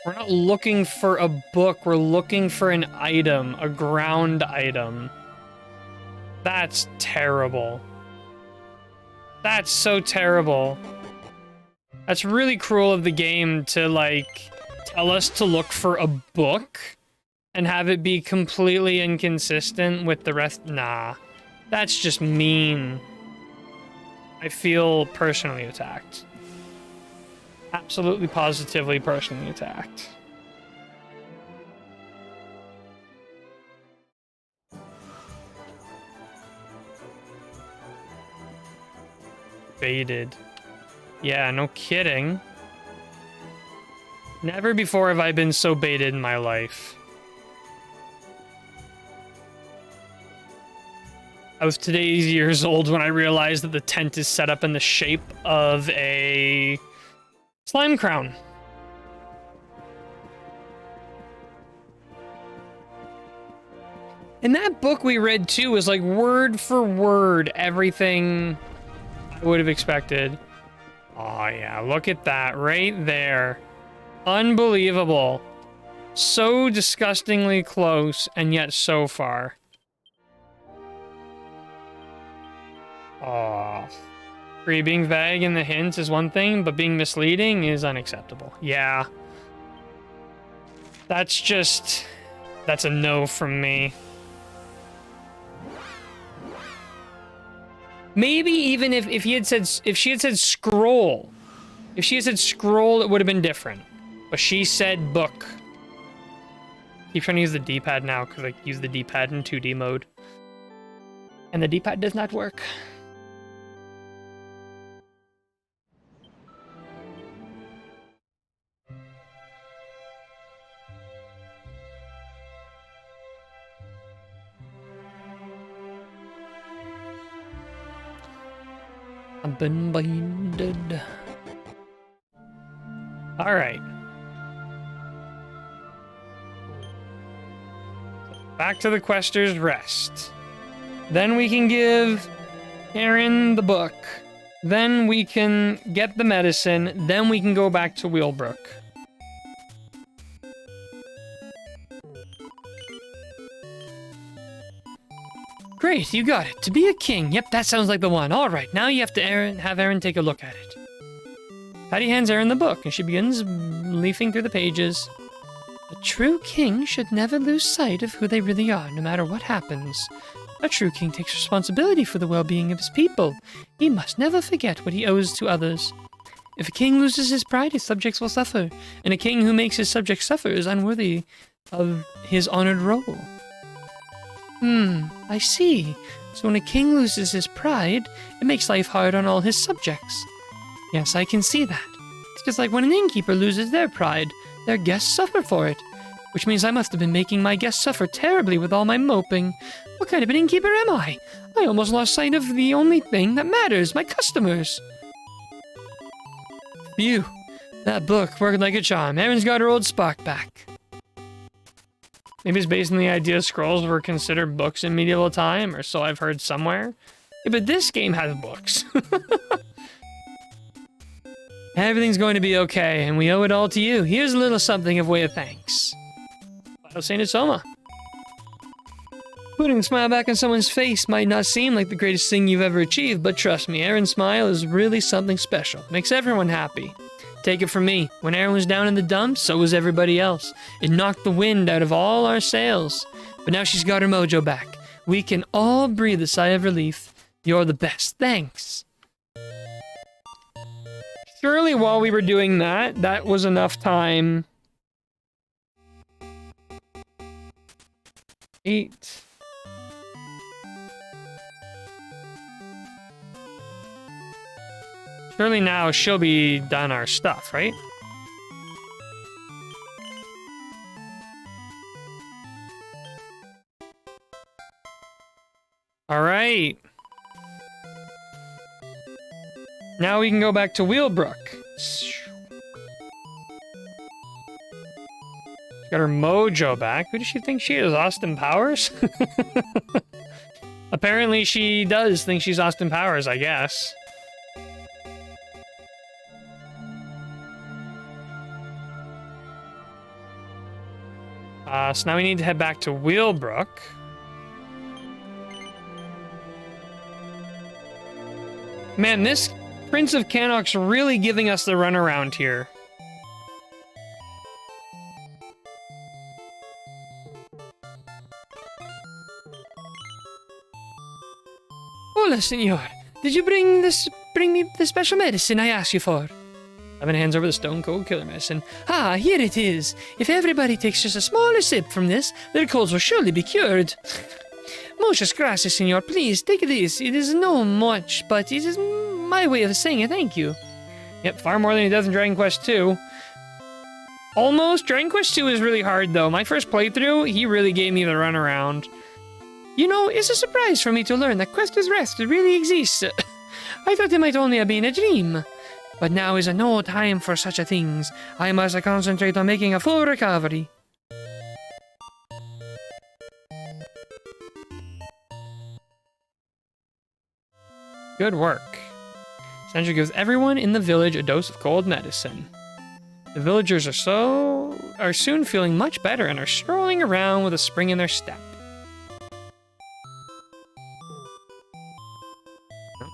for a book, we're looking for an item, a ground item. That's terrible. That's so terrible. That's really cruel of the game to, like, tell us to look for a book and have it be completely inconsistent with the rest. Nah, that's just mean. I feel personally attacked. Absolutely, positively, personally attacked. Baited. Yeah, no kidding. Never before have I been so baited in my life. I was today's years old when I realized that the tent is set up in the shape of a slime crown. And that book we read too was like word for word everything I would have expected. Oh yeah, look at that right there. Unbelievable. So disgustingly close and yet so far. Oh. Being vague in the hints is one thing, but being misleading is unacceptable. Yeah. That's a no from me. Maybe even if she had said scroll. If she had said scroll, it would have been different. But she said book. Keep trying to use the D-pad now, because I use the D-pad in 2D mode. And the D-pad does not work. I've been blinded. All right. Back to the Quester's Rest. Then we can give Aaron the book. Then we can get the medicine. Then we can go back to Wheelbrook. Great, you got it. To be a king. Yep, that sounds like the one. All right, now you have to have Aaron take a look at it. Patty hands Aaron the book, and she begins leafing through the pages. A true king should never lose sight of who they really are, no matter what happens. A true king takes responsibility for the well-being of his people. He must never forget what he owes to others. If a king loses his pride, his subjects will suffer, and a king who makes his subjects suffer is unworthy of his honored role. I see. So when a king loses his pride, it makes life hard on all his subjects. Yes, I can see that. It's just like when an innkeeper loses their pride, their guests suffer for it. Which means I must have been making my guests suffer terribly with all my moping. What kind of an innkeeper am I? I almost lost sight of the only thing that matters, my customers. Phew. That book worked like a charm. Erin's got her old spark back. Maybe it's based on the idea scrolls were considered books in medieval time, or so I've heard somewhere. Yeah, but this game has books. Everything's going to be okay, and we owe it all to you. Here's a little something of way of thanks. Saint Soma. Putting a smile back on someone's face might not seem like the greatest thing you've ever achieved, but trust me, Erin's smile is really something special. It makes everyone happy. Take it from me. When Erin was down in the dumps, so was everybody else. It knocked the wind out of all our sails. But now she's got her mojo back. We can all breathe a sigh of relief. You're the best. Thanks. Surely while we were doing that, that was enough time. 8. Surely now she'll be done our stuff, right? All right. Now we can go back to Wheelbrook. Got her mojo back. Who does she think she is? Austin Powers? Apparently she does think she's Austin Powers, I guess. So now we need to head back to Wheelbrook. Man, this Prince of Cannock's really giving us the runaround here. Hola, senor. Did you bring me the special medicine I asked you for? Evan hands over the Stone Cold Killer medicine. Ah, here it is. If everybody takes just a smaller sip from this, their colds will surely be cured. Muchas gracias, senor. Please, take this. It is no much, but it is my way of saying a thank you. Yep, far more than he does in Dragon Quest II. Almost. Dragon Quest II is really hard, though. My first playthrough, he really gave me the runaround. You know, it's a surprise for me to learn that Quester's Rest really exists. I thought it might only have been a dream. But now is no time for such a things. I must concentrate on making a full recovery. Good work. Sancho gives everyone in the village a dose of cold medicine. The villagers are soon feeling much better and are strolling around with a spring in their step.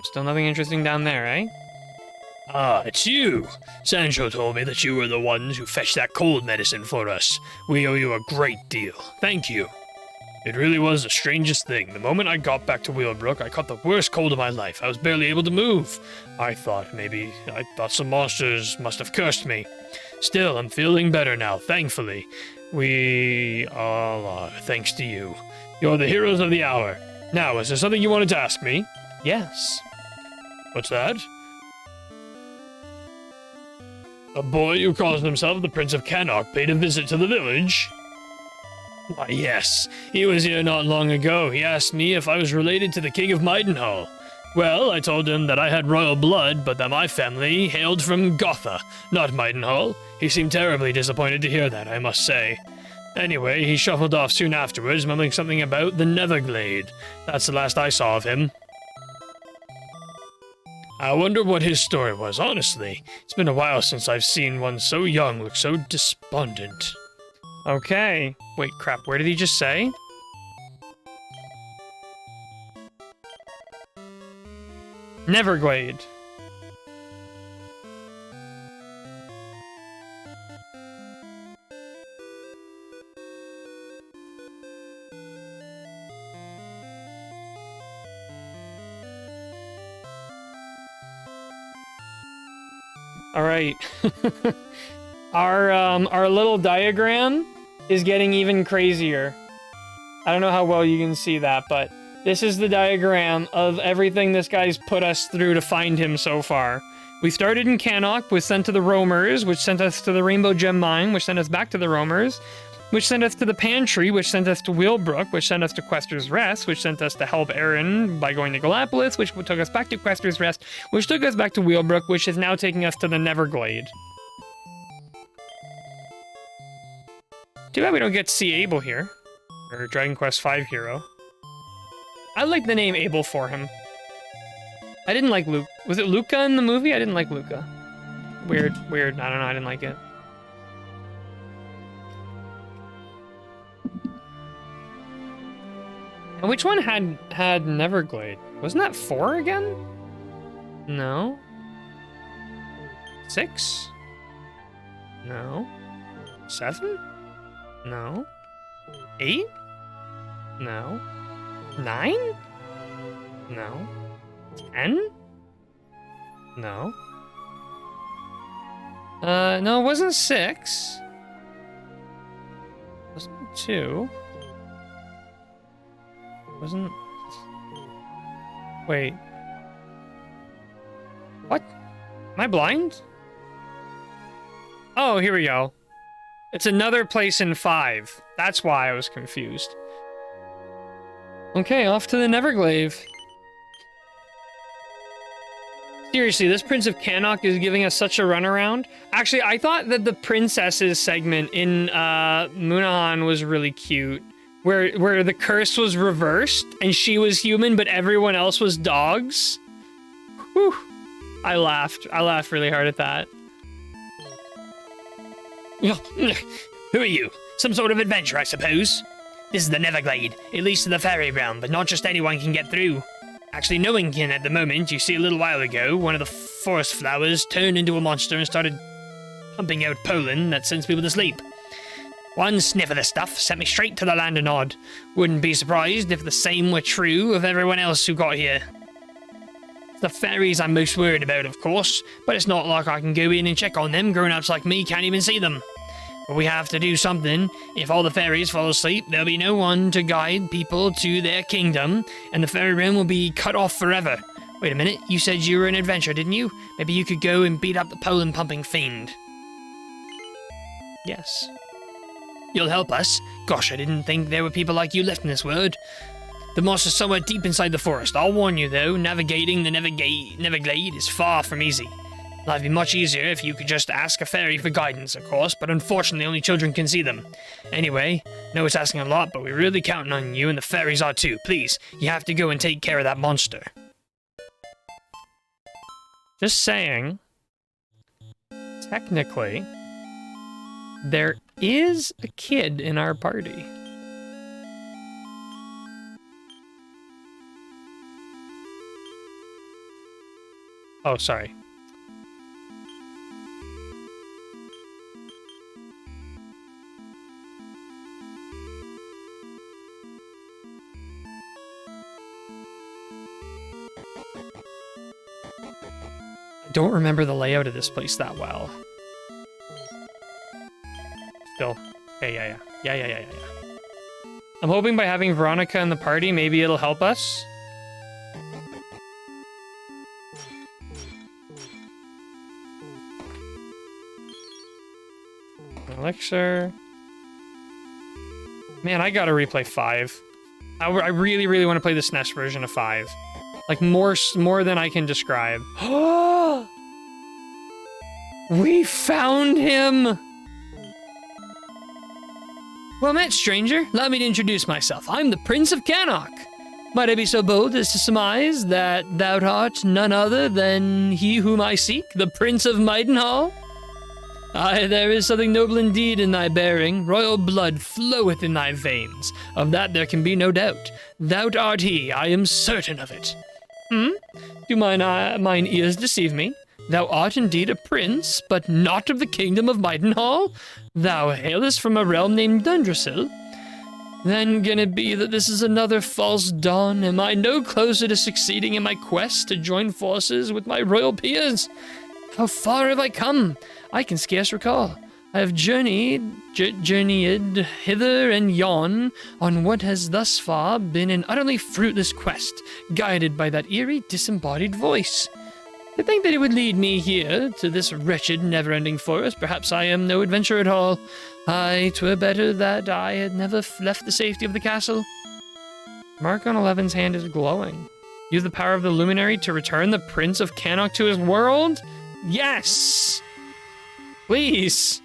Still nothing interesting down there, eh? Ah, it's you! Sancho told me that you were the ones who fetched that cold medicine for us. We owe you a great deal. Thank you. It really was the strangest thing. The moment I got back to Wheelbrook, I caught the worst cold of my life. I was barely able to move. I thought some monsters must have cursed me. Still, I'm feeling better now, thankfully. We all are, thanks to you. You're the heroes of the hour. Now, is there something you wanted to ask me? Yes. What's that? A boy who calls himself the Prince of Cannock paid a visit to the village? Why, yes. He was here not long ago. He asked me if I was related to the King of Maidenhall. Well, I told him that I had royal blood, but that my family hailed from Gotha, not Maidenhall. He seemed terribly disappointed to hear that, I must say. Anyway, he shuffled off soon afterwards, mumbling something about the Neverglade. That's the last I saw of him. I wonder what his story was, honestly. It's been a while since I've seen one so young look so despondent. Okay. Wait, crap. Where did he just say? Neverglade. All right. Our little diagram is getting even crazier. I don't know how well you can see that, but this is the diagram of everything this guy's put us through to find him so far. We started in Cannock, was sent to the Roamers, which sent us to the Rainbow Gem Mine, which sent us back to the Roamers, which sent us to the Pantry, which sent us to Wheelbrook, which sent us to Quester's Rest, which sent us to help Aaron by going to Gallipolis, which took us back to Quester's Rest, which took us back to Wheelbrook, which is now taking us to the Neverglade. Too bad we don't get to see Abel here. Or Dragon Quest V hero. I like the name Abel for him. I didn't like Luke. Was it Luca in the movie? I didn't like Luca. Weird. I don't know. I didn't like it. And which one had Neverglade? Wasn't that 4 again? No. 6? No. 7? No. 8? No. 9? No. 10? No. No, it wasn't 6. It wasn't 2. Wasn't... Wait. What? Am I blind? Oh, here we go. It's another place in 5. That's why I was confused. Okay, off to the Neverglade. Seriously, this Prince of Cannock is giving us such a runaround. Actually, I thought that the princesses segment in Munahan was really cute. Where the curse was reversed and she was human, but everyone else was dogs. Whew. I laughed really hard at that. Who are you? Some sort of adventure, I suppose? This is the Neverglade. It leads to the fairy realm, but not just anyone can get through. Actually, no one can at the moment. You see, a little while ago, one of the forest flowers turned into a monster and started pumping out pollen that sends people to sleep. One sniff of the stuff sent me straight to the Land of Nod. Wouldn't be surprised if the same were true of everyone else who got here. It's the fairies I'm most worried about, of course, but it's not like I can go in and check on them. Grown-ups like me can't even see them. But we have to do something. If all the fairies fall asleep, there'll be no one to guide people to their kingdom, and the fairy realm will be cut off forever. Wait a minute, you said you were an adventurer, didn't you? Maybe you could go and beat up the pollen-pumping fiend. Yes. You'll help us? Gosh, I didn't think there were people like you left in this world. The monster's somewhere deep inside the forest. I'll warn you, though, navigating the Neverglade is far from easy. It'd be much easier if you could just ask a fairy for guidance, of course, but unfortunately only children can see them. Anyway, I know it's asking a lot, but we're really counting on you, and the fairies are too. Please, you have to go and take care of that monster. Just saying, technically, there is a kid in our party. Oh, sorry. I don't remember the layout of this place that well. Still. Yeah. I'm hoping by having Veronica in the party, maybe it'll help us. Elixir. Man, I gotta replay 5. I really want to play the SNES version of 5. Like, more than I can describe. We found him! Well met, stranger. Allow me to introduce myself. I'm the Prince of Cannock. Might I be so bold as to surmise that thou art none other than he whom I seek, the Prince of Maidenhall? Aye, there is something noble indeed in thy bearing. Royal blood floweth in thy veins. Of that there can be no doubt. Thou art he, I am certain of it. Do mine ears deceive me? Thou art indeed a prince, but not of the kingdom of Maidenhall? Thou hailest from a realm named Dundrasil? Then can it be that this is another false dawn? Am I no closer to succeeding in my quest to join forces with my royal peers? How far have I come? I can scarce recall. I have journeyed hither and yon on what has thus far been an utterly fruitless quest, guided by that eerie, disembodied voice. To think that it would lead me here, to this wretched, never-ending forest, perhaps I am no adventurer at all. Aye, 'twere better that I had never left the safety of the castle. Mark on 11's hand is glowing. Use the power of the luminary to return the Prince of Cannock to his world? Yes! Please!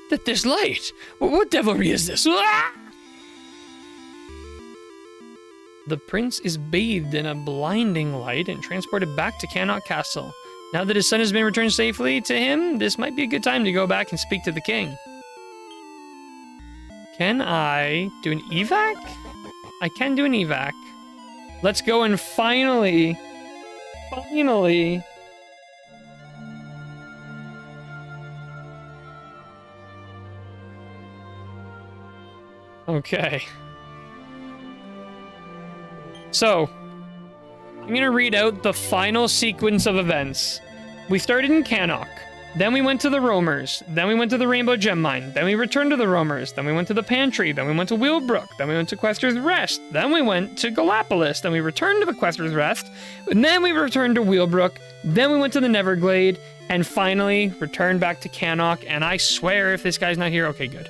That there's light! What devilry is this? Ah! The prince is bathed in a blinding light and transported back to Cannock Castle. Now that his son has been returned safely to him, this might be a good time to go back and speak to the king. Can I do an evac? I can do an evac. Let's go and finally... Okay. So, I'm going to read out the final sequence of events. We started in Cannock, then we went to the Roamers, then we went to the Rainbow Gem Mine, then we returned to the Roamers, then we went to the Pantry, then we went to Wheelbrook, then we went to Quester's Rest, then we went to Gallipolis, then we returned to the Quester's Rest, and then we returned to Wheelbrook, then we went to the Neverglade, and finally returned back to Cannock, and I swear if this guy's not here, okay, good.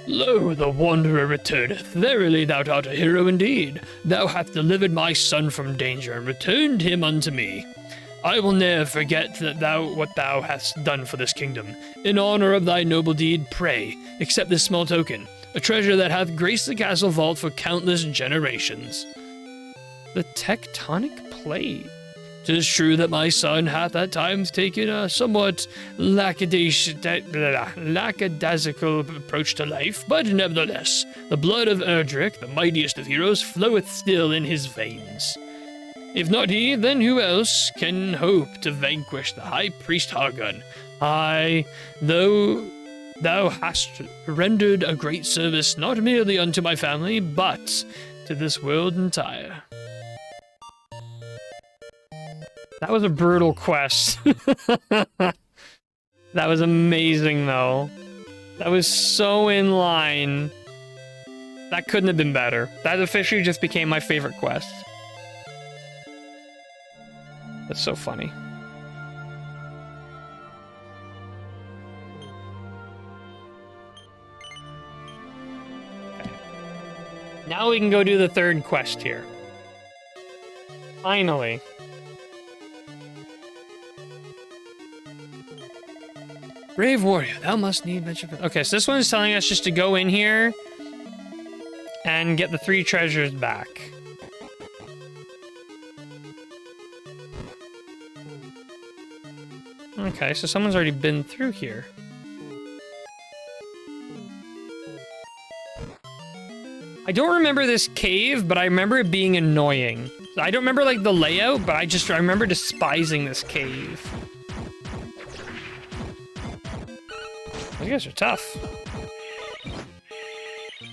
Lo, the Wanderer returneth. Verily thou art a hero indeed. Thou hast delivered my son from danger, and returned him unto me. I will ne'er forget what thou hast done for this kingdom. In honor of thy noble deed, pray, accept this small token, a treasure that hath graced the castle vault for countless generations. The tectonic plate. 'Tis true that my son hath at times taken a somewhat lackadaisical approach to life, but nevertheless, the blood of Erdrick, the mightiest of heroes, floweth still in his veins. If not he, then who else can hope to vanquish the High Priest Hargun? Aye, though thou hast rendered a great service not merely unto my family, but to this world entire. That was a brutal quest. That was amazing, though. That was so in line. That couldn't have been better. That officially just became my favorite quest. That's so funny. Okay. Now we can go do the third quest here. Finally. Brave warrior, thou must need venture. Okay, so this one is telling us just to go in here and get the 3 treasures back. Okay, so someone's already been through here. I don't remember this cave, but I remember it being annoying. I don't remember like the layout, but I remember despising this cave. You guys are tough.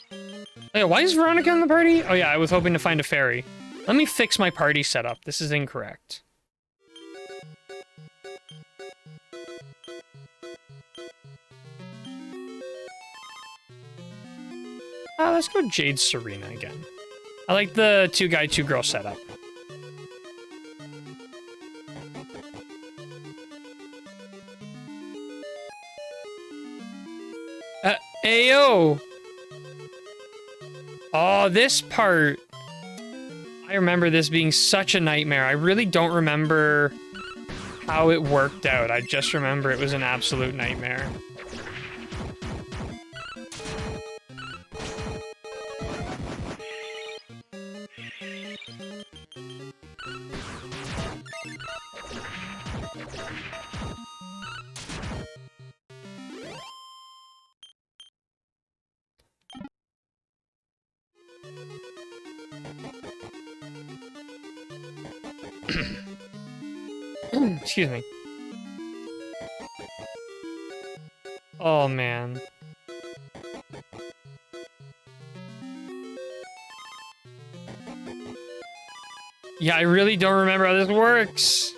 Oh yeah, why is Veronica in the party? Oh yeah, I was hoping to find a fairy. Let me fix my party setup. This is incorrect. Let's go Jade Serena again. I like the 2-guy, 2-girl setup. Ayo! Oh, this part. I remember this being such a nightmare. I really don't remember how it worked out. I just remember it was an absolute nightmare. Excuse me. Oh, man. Yeah, I really don't remember how this works.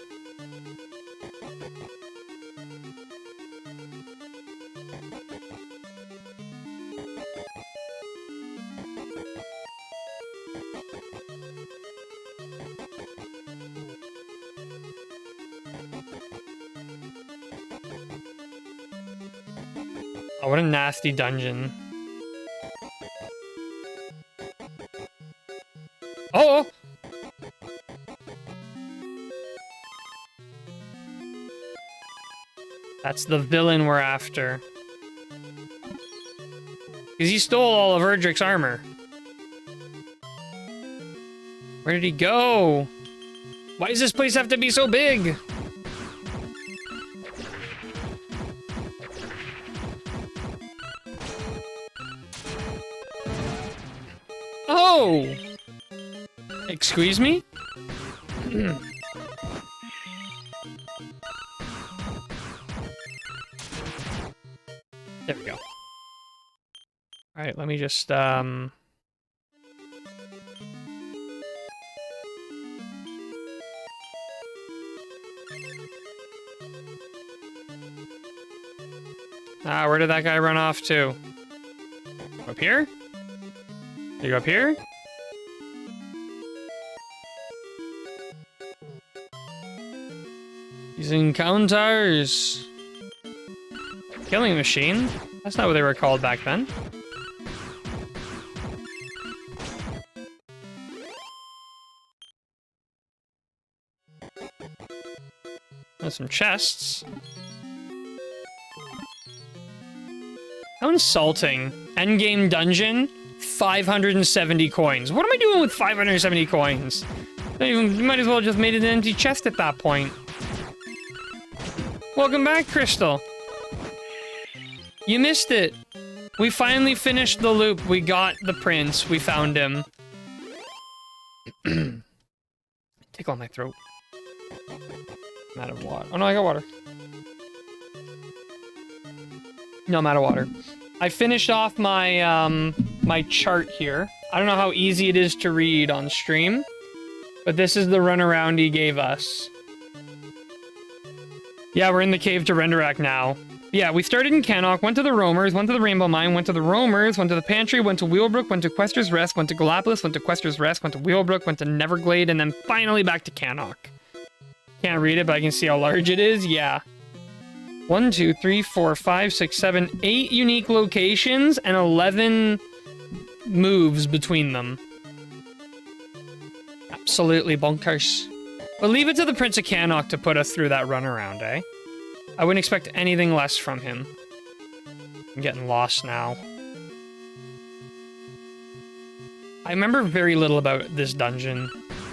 Oh, what a nasty dungeon. Oh! That's the villain we're after. Because he stole all of Erdrick's armor. Where did he go? Why does this place have to be so big? Oh! Excuse me? There we go. Alright, let me just, where did that guy run off to? Up here? Did you go up here? Using counters. Killing machine? That's not what they were called back then. There's some chests. How insulting. Endgame dungeon, 570 coins. What am I doing with 570 coins? You might as well just made it an empty chest at that point. Welcome back, Crystal. You missed it. We finally finished the loop. We got the prince. We found him. Tickle on my throat. I'm out of water. Oh no, I got water. No, I'm out of water. I finished off my my chart here. I don't know how easy it is to read on stream, but this is the runaround he gave us. Yeah, we're in the cave to Renderak now. Yeah, we started in Cannock, went to the Roamers, went to the Rainbow Mine, went to the Roamers, went to the Pantry, went to Wheelbrook, went to Quester's Rest, went to Galapagos, went to Quester's Rest, went to Wheelbrook, went to Neverglade, and then finally back to Cannock. Can't read it, but I can see how large it is. Yeah. 1, 2, 3, 4, 5, 6, 7, 8 unique locations and 11 moves between them. Absolutely bonkers. But leave it to the Prince of Cannock to put us through that runaround, eh? I wouldn't expect anything less from him. I'm getting lost now. I remember very little about this dungeon.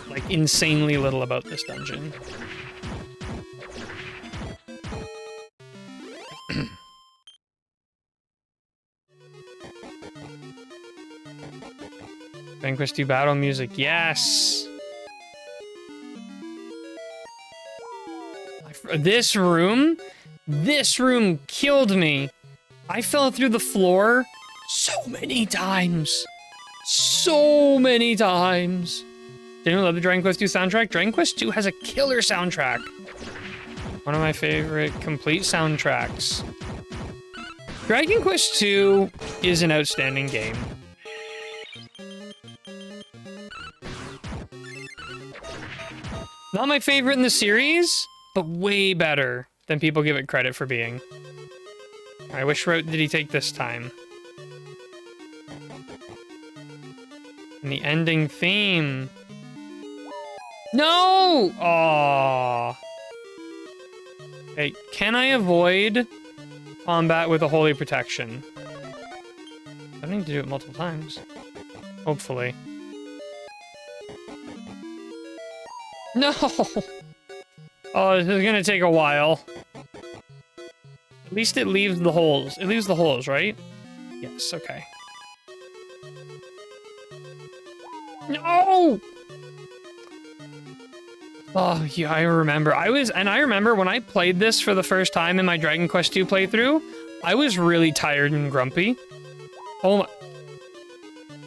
Like, insanely little about this dungeon. Vanquish 2 battle music, yes! This room killed me. I fell through the floor so many times. So many times. Didn't love the Dragon Quest 2 soundtrack? Dragon Quest 2 has a killer soundtrack. One of my favorite complete soundtracks. Dragon Quest 2 is an outstanding game. Not my favorite in the series, but way better than people give it credit for being. Alright, which route did he take this time? And the ending theme. No! Aww. Okay, can I avoid combat with a holy protection? I don't need to do it multiple times. Hopefully. No! Oh, this is gonna take a while. At least it leaves the holes. It leaves the holes, right? Yes, okay. No! Oh, yeah, I remember. I remember when I played this for the first time in my Dragon Quest II playthrough, I was really tired and grumpy. Oh my...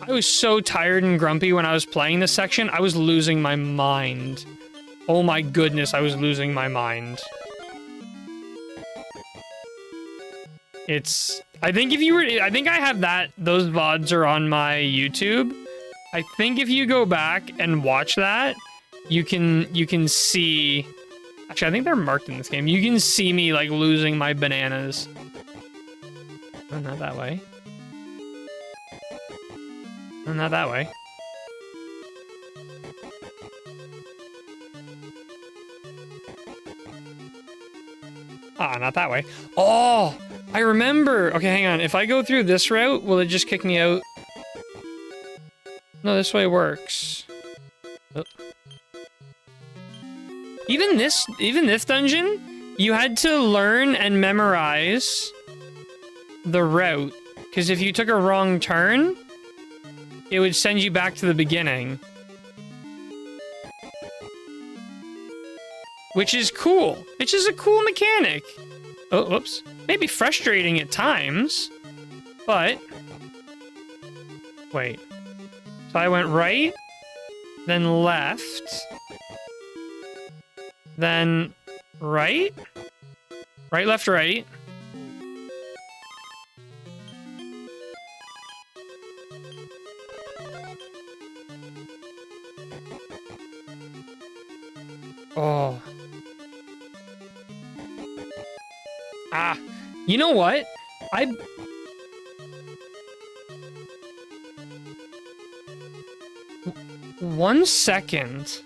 I was so tired and grumpy when I was playing this section, I was losing my mind. Oh my goodness, I was losing my mind. It's... I think if you were... I think I have that... Those VODs are on my YouTube. I think if you go back and watch that, you can see... Actually, I think they're marked in this game. You can see me, like, losing my bananas. Oh, not that way. Oh, not that way. Ah, not that way. Oh, I remember. Okay, hang on. If I go through this route, will it just kick me out? No, this way works. Oh. Even this dungeon, you had to learn and memorize the route. Because if you took a wrong turn, it would send you back to the beginning. Which is cool. It's just a cool mechanic. Oh, whoops. Maybe frustrating at times, but... Wait. So I went right, then left, then right? Right, left, right. Oh. Ah. You know what? One second.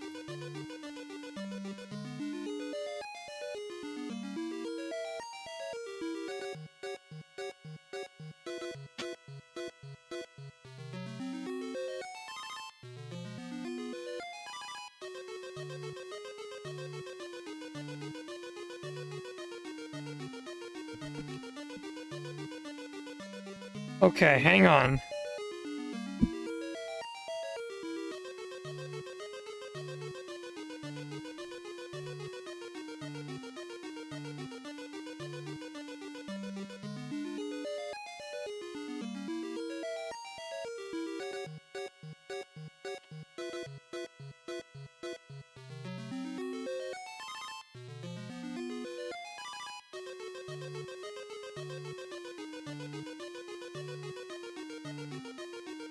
Okay, hang on.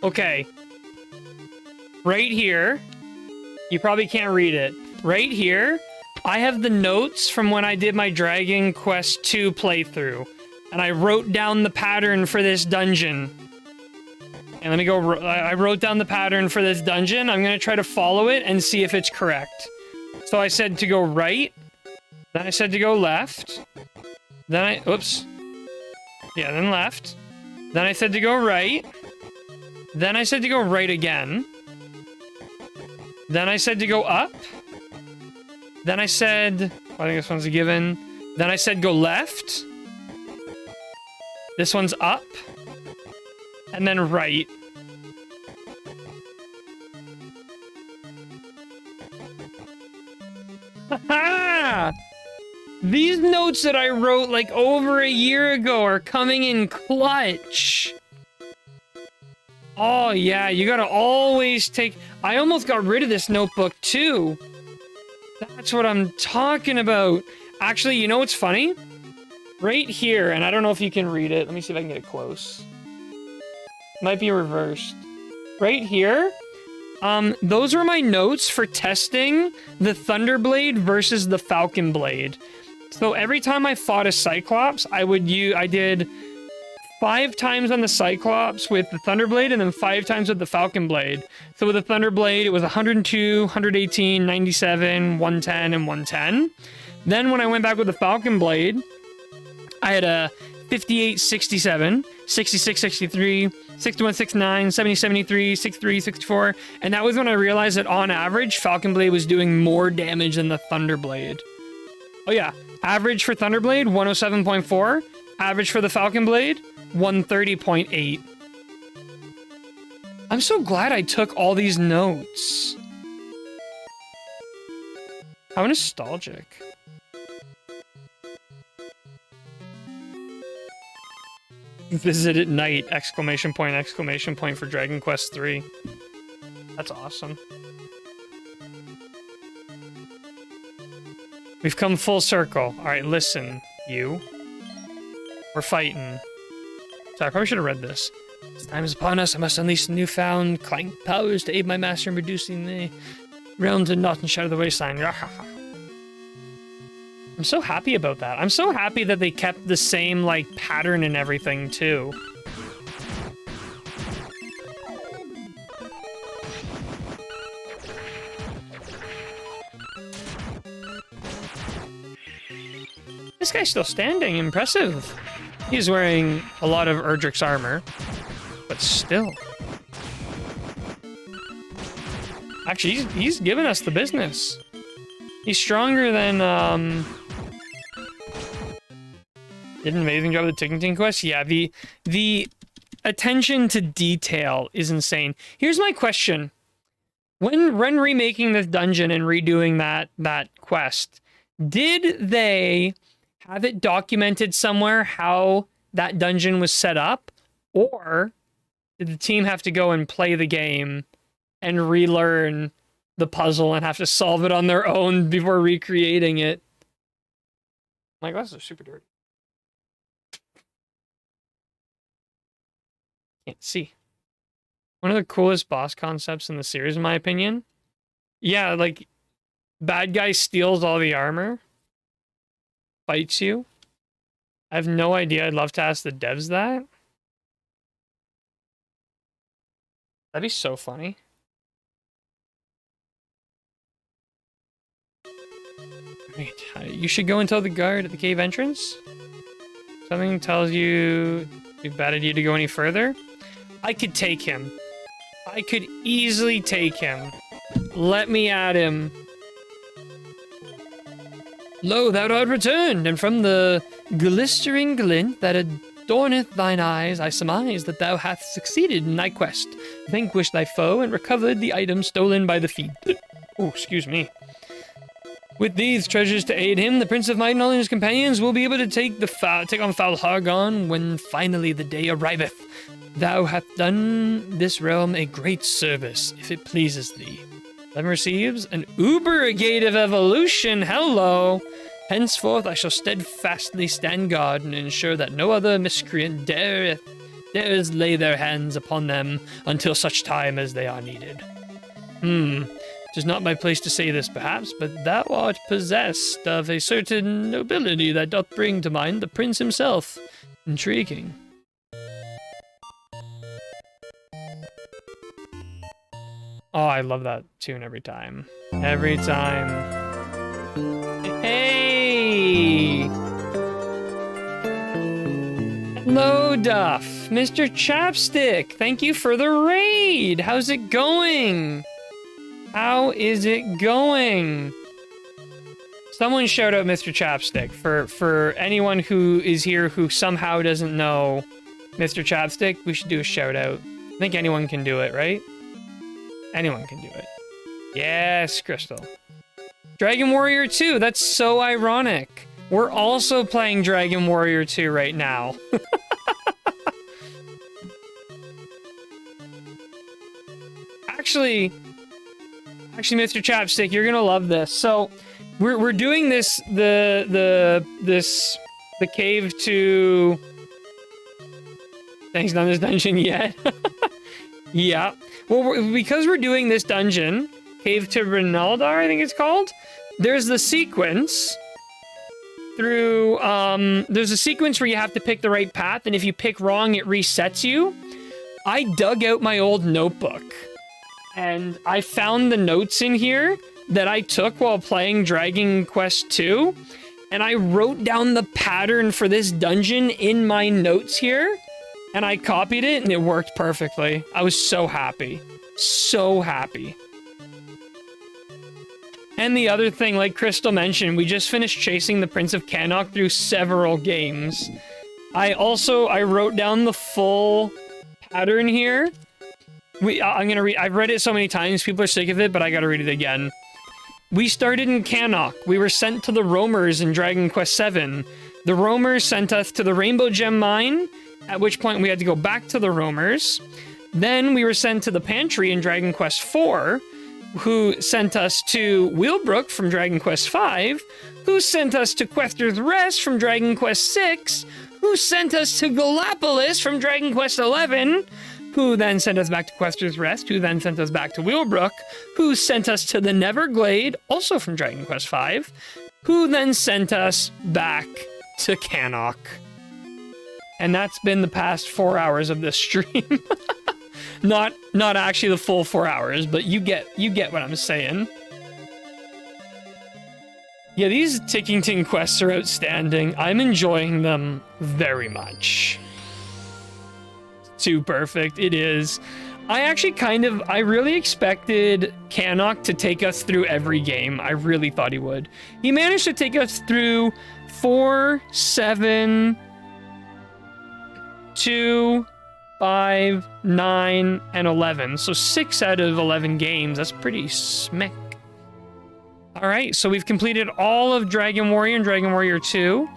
Okay. Right here. You probably can't read it. Right here, I have the notes from when I did my Dragon Quest II playthrough. And I wrote down the pattern for this dungeon. And let me go... I wrote down the pattern for this dungeon. I'm going to try to follow it and see if it's correct. So I said to go right. Then I said to go left. Then I... Oops. Yeah, then left. Then I said to go right. Then I said to go right again. Then I said to go up. Then I said... I think this one's a given. Then I said go left. This one's up. And then right. Ha! These notes that I wrote like over a year ago are coming in clutch. Oh, yeah, you gotta always take... I almost got rid of this notebook, too. That's what I'm talking about. Actually, you know what's funny? Right here, and I don't know if you can read it. Let me see if I can get it close. Might be reversed. Right here, those were my notes for testing the Thunderblade versus the Falcon Blade. So every time I fought a Cyclops, I did 5 times on the Cyclops with the Thunderblade, and then 5 times with the Falcon Blade. So with the Thunderblade, it was 102, 118, 97, 110, and 110. Then when I went back with the Falcon Blade, I had a 58, 67, 66, 63, 61, 69, 70, 73, 63, 64. And that was when I realized that on average, Falcon Blade was doing more damage than the Thunderblade. Oh yeah, average for Thunderblade, 107.4. Average for the Falcon Blade, 130.8. I'm so glad I took all these notes. How nostalgic. Visit at night, exclamation point for Dragon Quest 3. That's awesome. We've come full circle. All right, listen, you. We're fighting. Sorry, I probably should have read this. This time is upon us. I must unleash the newfound clank powers to aid my master in reducing the realm to naught and shatter the wasteland. I'm so happy about that. I'm so happy that they kept the same, like, pattern and everything, too. This guy's still standing. Impressive. He's wearing a lot of Erdrick's armor, but still. Actually, he's giving us the business. He's stronger than, did an amazing job with the Ticking quest. Yeah, the attention to detail is insane. Here's my question. When remaking this dungeon and redoing that quest, did they have it documented somewhere how that dungeon was set up? Or did the team have to go and play the game and relearn the puzzle and have to solve it on their own before recreating it? My glasses are super dirty. Can't see. One of the coolest boss concepts in the series, in my opinion. Yeah, like, bad guy steals all the armor, fights you. I have no idea. I'd love to ask the devs that. That'd be so funny. Right. You should go and tell the guard at the cave entrance. Something tells you it'd be a bad idea to go any further. I could take him. I could easily take him. Let me at him. Lo, thou art returned, and from the glistering glint that adorneth thine eyes, I surmise that thou hast succeeded in thy quest, vanquished thy foe, and recovered the item stolen by the thief. Oh, excuse me. With these treasures to aid him, the Prince of Might and all his companions will be able to take on Foul Hargon when finally the day arriveth. Thou hast done this realm a great service, if it pleases thee. Then receives an Uber-gate of evolution. Hello! Henceforth I shall steadfastly stand guard and ensure that no other miscreant dares lay their hands upon them until such time as they are needed. 'Tis not my place to say this, perhaps, but thou art possessed of a certain nobility that doth bring to mind the prince himself. Intriguing. Oh, I love that tune every time. Every time. Hey! Hello, Duff. Mr. Chapstick, thank you for the raid. How's it going? How is it going? Someone shout out Mr. Chapstick for anyone who is here who somehow doesn't know Mr. Chapstick. We should do a shout out. I think anyone can do it, right? Anyone can do it. Yes, Crystal. Dragon Warrior 2, that's so ironic. We're also playing Dragon Warrior 2 right now. Actually, Mr. Chapstick, you're gonna love this. So, we're doing this the cave to. Thanks, done this dungeon yet? Yeah. Well, because we're doing this dungeon, Cave to Renaldar, I think it's called. There's the sequence through. There's a sequence where you have to pick the right path, and if you pick wrong, it resets you. I dug out my old notebook. And I found the notes in here that I took while playing Dragon Quest II, and I wrote down the pattern for this dungeon in my notes here, and I copied it, and it worked perfectly. I was so happy. So happy. And the other thing, like Crystal mentioned, we just finished chasing the Prince of Cannock through several games. I wrote down the full pattern here. I've read it so many times, people are sick of it, but I gotta read it again. We started in Cannock. We were sent to the Roamers in Dragon Quest VII. The Roamers sent us to the Rainbow Gem Mine, at which point we had to go back to the Roamers. Then we were sent to the Pantry in Dragon Quest IV, who sent us to Wheelbrook from Dragon Quest V, who sent us to Quester's Rest from Dragon Quest VI, who sent us to Gallipolis from Dragon Quest XI, who then sent us back to Quester's Rest, who then sent us back to Wheelbrook, who sent us to the Neverglade, also from Dragon Quest V, who then sent us back to Cannock. And that's been the past 4 hours of this stream. Not actually the full 4 hours, but you get what I'm saying. Yeah, these Tickington quests are outstanding. I'm enjoying them very much. Too perfect, it is. I really expected Cannock to take us through every game. I really thought he would. He managed to take us through 4, 7, 2, 5, 9, and 11. So 6 out of 11 games. That's pretty smick. Alright, so we've completed all of Dragon Warrior and Dragon Warrior 2.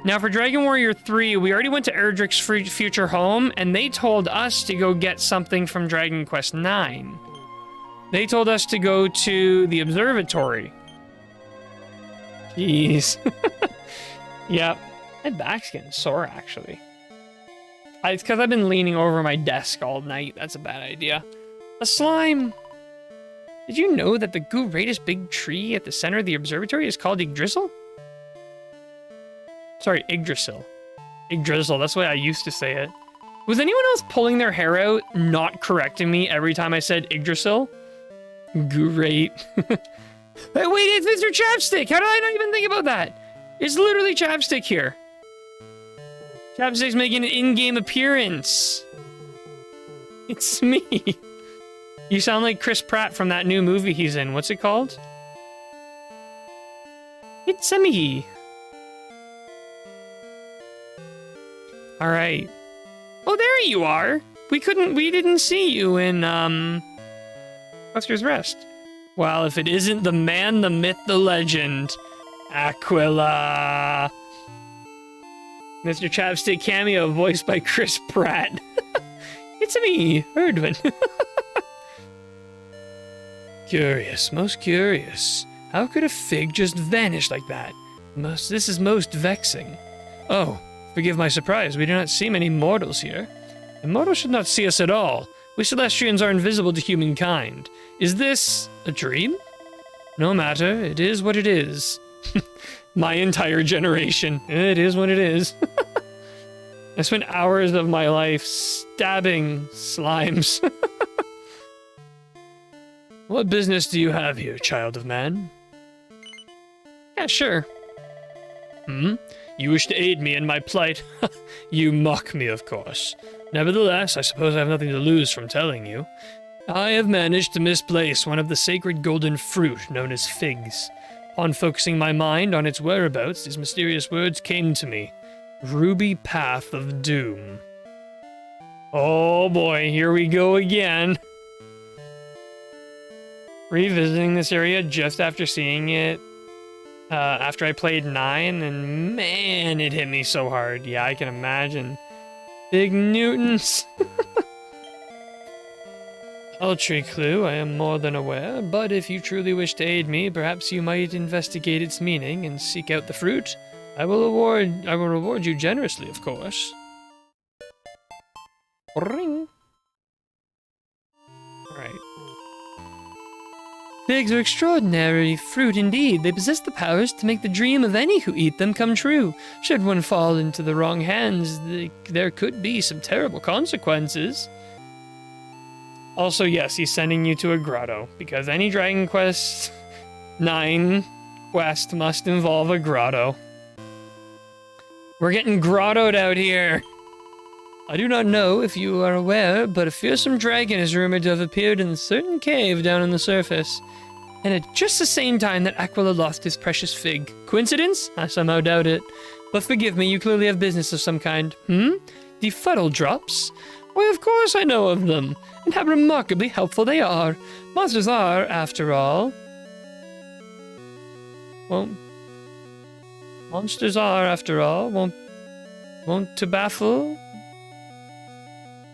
Now for Dragon Warrior 3, we already went to Erdrick's future home, and they told us to go get something from Dragon Quest 9. They told us to go to the observatory. Jeez. Yep. My back's getting sore, actually. It's because I've been leaning over my desk all night. That's a bad idea. A slime! Did you know that the greatest big tree at the center of the observatory is called Yggdrasil? Sorry, Yggdrasil. Yggdrasil, that's the way I used to say it. Was anyone else pulling their hair out, not correcting me every time I said Yggdrasil? Great. Hey, wait, it's Mr. Chapstick! How did I not even think about that? It's literally Chapstick here. Chapstick's making an in-game appearance. It's me. You sound like Chris Pratt from that new movie he's in. What's it called? It's me. All right. Oh, there you are. We didn't see you in, Quester's Rest. Well, if it isn't the man, the myth, the legend, Aquila. Mr. Chapstick cameo voiced by Chris Pratt. It's me, Erdwin. Curious, most curious. How could a fig just vanish like that? This is most vexing. Oh, forgive my surprise. We do not see many mortals here. The mortals should not see us at all. We Celestians are invisible to humankind. Is this a dream? No matter. It is what it is. My entire generation. It is what it is. I spent hours of my life stabbing slimes. What business do you have here, child of man? Yeah, sure. You wish to aid me in my plight? You mock me, of course. Nevertheless, I suppose I have nothing to lose from telling you. I have managed to misplace one of the sacred golden fruit known as figs. Upon focusing my mind on its whereabouts, these mysterious words came to me. Ruby Path of Doom. Oh boy, here we go again. Revisiting this area just after seeing it, after I played 9, and man, it hit me so hard. Yeah, I can imagine. Big Newtons. Paltry clue, I am more than aware, but if you truly wish to aid me, perhaps you might investigate its meaning and seek out the fruit. I will reward you generously, of course. Ring. Alright. Figs are extraordinary fruit indeed. They possess the powers to make the dream of any who eat them come true. Should one fall into the wrong hands, there could be some terrible consequences. Also, yes, he's sending you to a grotto, because any Dragon Quest 9 quest must involve a grotto. We're getting grottoed out here. I do not know if you are aware, but a fearsome dragon is rumored to have appeared in a certain cave down on the surface. and at just the same time that Aquila lost his precious fig. Coincidence? I somehow doubt it. But forgive me, you clearly have business of some kind. The fuddle drops? Why, of course I know of them, and how remarkably helpful they are. Monsters are, after all... Won't to baffle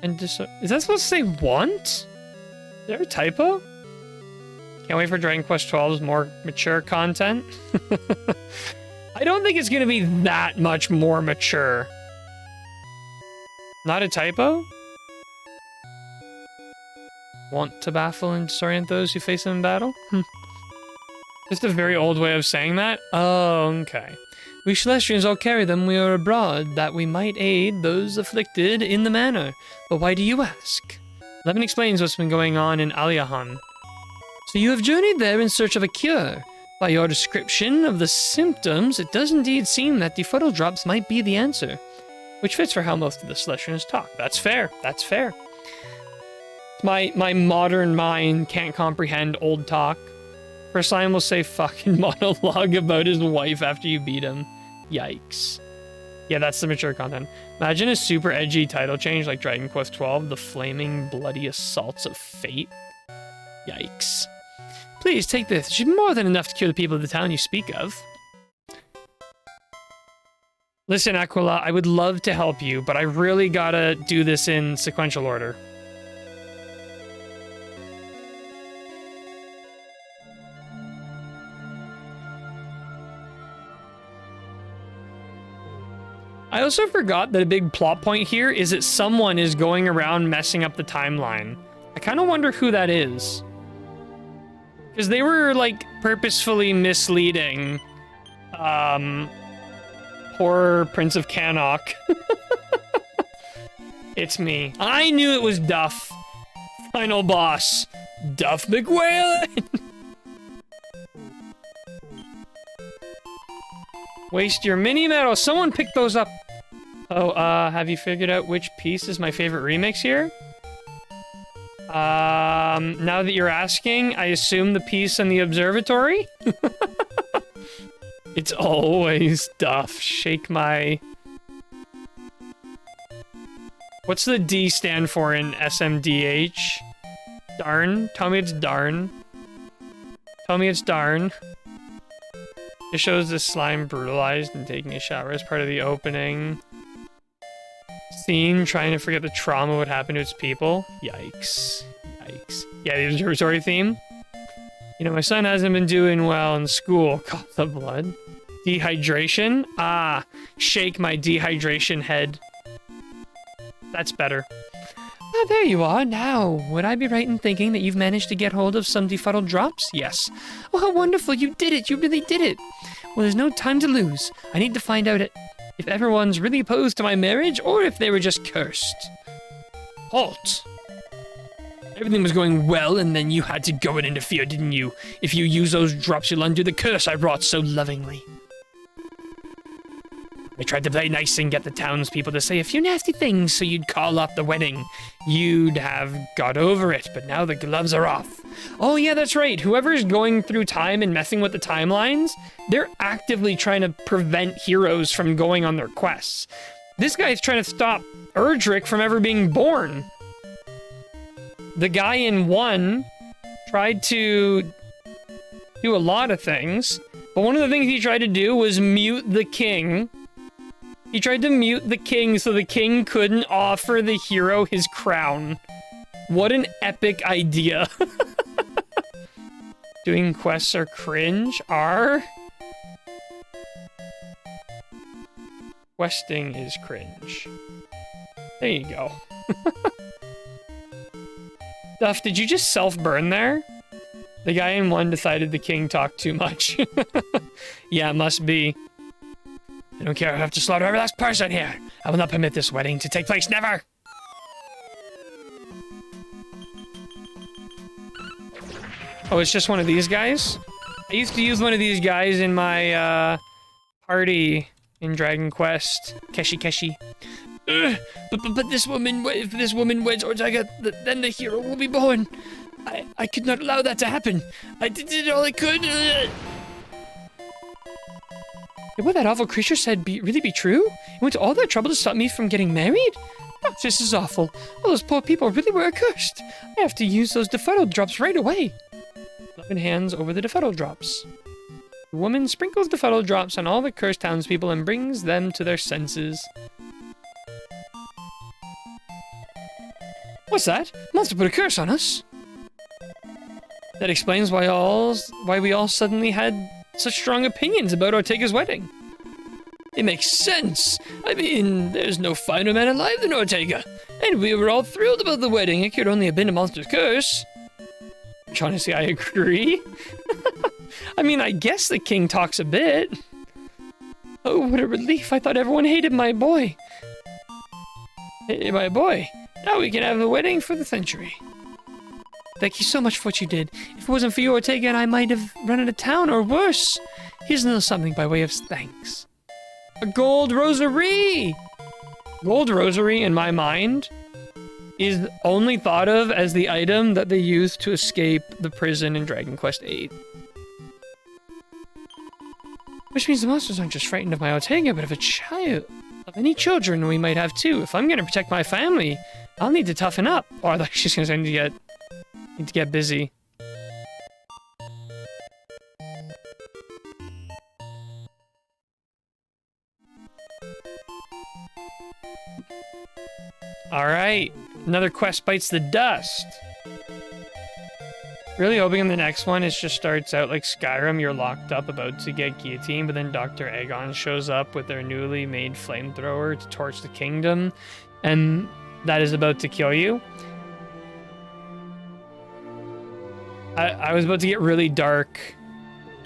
and is that supposed to say want? Is there a typo? Can't wait for Dragon Quest XII's more mature content. I don't think it's gonna be that much more mature. Not a typo? Want to baffle and disorient those who face them in battle? Just a very old way of saying that? Oh, okay. We Celestians all carry them we are abroad, that we might aid those afflicted in the manner. But why do you ask? Levin explains what's been going on in Aliahan. So you have journeyed there in search of a cure. By your description of the symptoms, it does indeed seem that the fuddle drops might be the answer. Which fits for how most of the Celestians talk. That's fair. That's fair. My modern mind can't comprehend old talk. First line will say fucking monologue about his wife after you beat him. Yikes. Yeah, that's the mature content. Imagine a super edgy title change like Dragon Quest XII, The Flaming Bloody Assaults of Fate. Yikes. Please, take this. It should be more than enough to cure the people of the town you speak of. Listen, Aquila, I would love to help you, but I really gotta do this in sequential order. I also forgot that a big plot point here is that someone is going around messing up the timeline. I kind of wonder who that is. Because they were, like, purposefully misleading poor Prince of Cannock. It's me. I knew it was Duff. Final boss. Duff McWhalen! Waste your mini medal. Someone pick those up. Oh, have you figured out which piece is my favorite remix here? Now that you're asking, I assume the piece in the observatory? It's always Duff. Shake my... What's the D stand for in SMDH? Darn? Tell me it's darn. Tell me it's darn. It shows the slime brutalized and taking a shower as part of the opening scene, trying to forget the trauma what happened to its people. Yikes. Yikes. Yeah, the observatory theme. You know, my son hasn't been doing well in school. God, the blood. Dehydration? Ah, shake my dehydration head. That's better. Ah, there you are. Now, would I be right in thinking that you've managed to get hold of some defuddled drops? Yes. Oh, how wonderful. You did it. You really did it. Well, there's no time to lose. I need to find out if everyone's really opposed to my marriage or if they were just cursed. Halt. Everything was going well, and then you had to go and interfere, didn't you? If you use those drops, you'll undo the curse I wrought so lovingly. I tried to play nice and get the townspeople to say a few nasty things so you'd call off the wedding. You'd have got over it, but now the gloves are off. Oh yeah, that's right. Whoever's going through time and messing with the timelines, they're actively trying to prevent heroes from going on their quests. This guy's trying to stop Erdrick from ever being born. The guy in 1 tried to do a lot of things, but one of the things he tried to do was mute the king. He tried to mute the king so the king couldn't offer the hero his crown. What an epic idea. Doing quests are cringe? Questing is cringe. There you go. Duff, did you just self-burn there? The guy in 1 decided the king talked too much. Yeah, it must be. I don't care, I have to slaughter every last person here. I will not permit this wedding to take place, never! Oh, it's just one of these guys? I used to use one of these guys in my, party in Dragon Quest. Keshi. But this woman, if this woman weds Ortega, then the hero will be born. I could not allow that to happen. I did all I could. Did what that awful creature said really be true? It went to all that trouble to stop me from getting married? Oh, this is awful. All those poor people really were accursed. I have to use those deferral drops right away. 11 hands over the deferral drops. The woman sprinkles deferral drops on all the cursed townspeople and brings them to their senses. What's that? Monster put a curse on us. That explains why we all suddenly had such strong opinions about Ortega's wedding. It makes sense. I mean, there's no finer man alive than Ortega. And we were all thrilled about the wedding. It could only have been a monster's curse. Honestly, I agree. I mean, I guess the king talks a bit. Oh, what a relief. I thought everyone hated my boy. Hey, my boy. Now we can have the wedding for the century. Thank you so much for what you did. If it wasn't for you, Ortega and I might have run out of town, or worse. Here's a little something by way of thanks. A gold rosary! Gold rosary, in my mind, is only thought of as the item that they used to escape the prison in Dragon Quest VIII. Which means the monsters aren't just frightened of my Ortega, but of a child. Of any children we might have too. If I'm gonna protect my family, I'll need to toughen up. Or I thought she's gonna say I need to get busy. Alright, another quest bites the dust. Really hoping in the next one it just starts out like Skyrim, you're locked up about to get guillotined, but then Dr. Agon shows up with their newly made flamethrower to torch the kingdom, and that is about to kill you. I was about to get really dark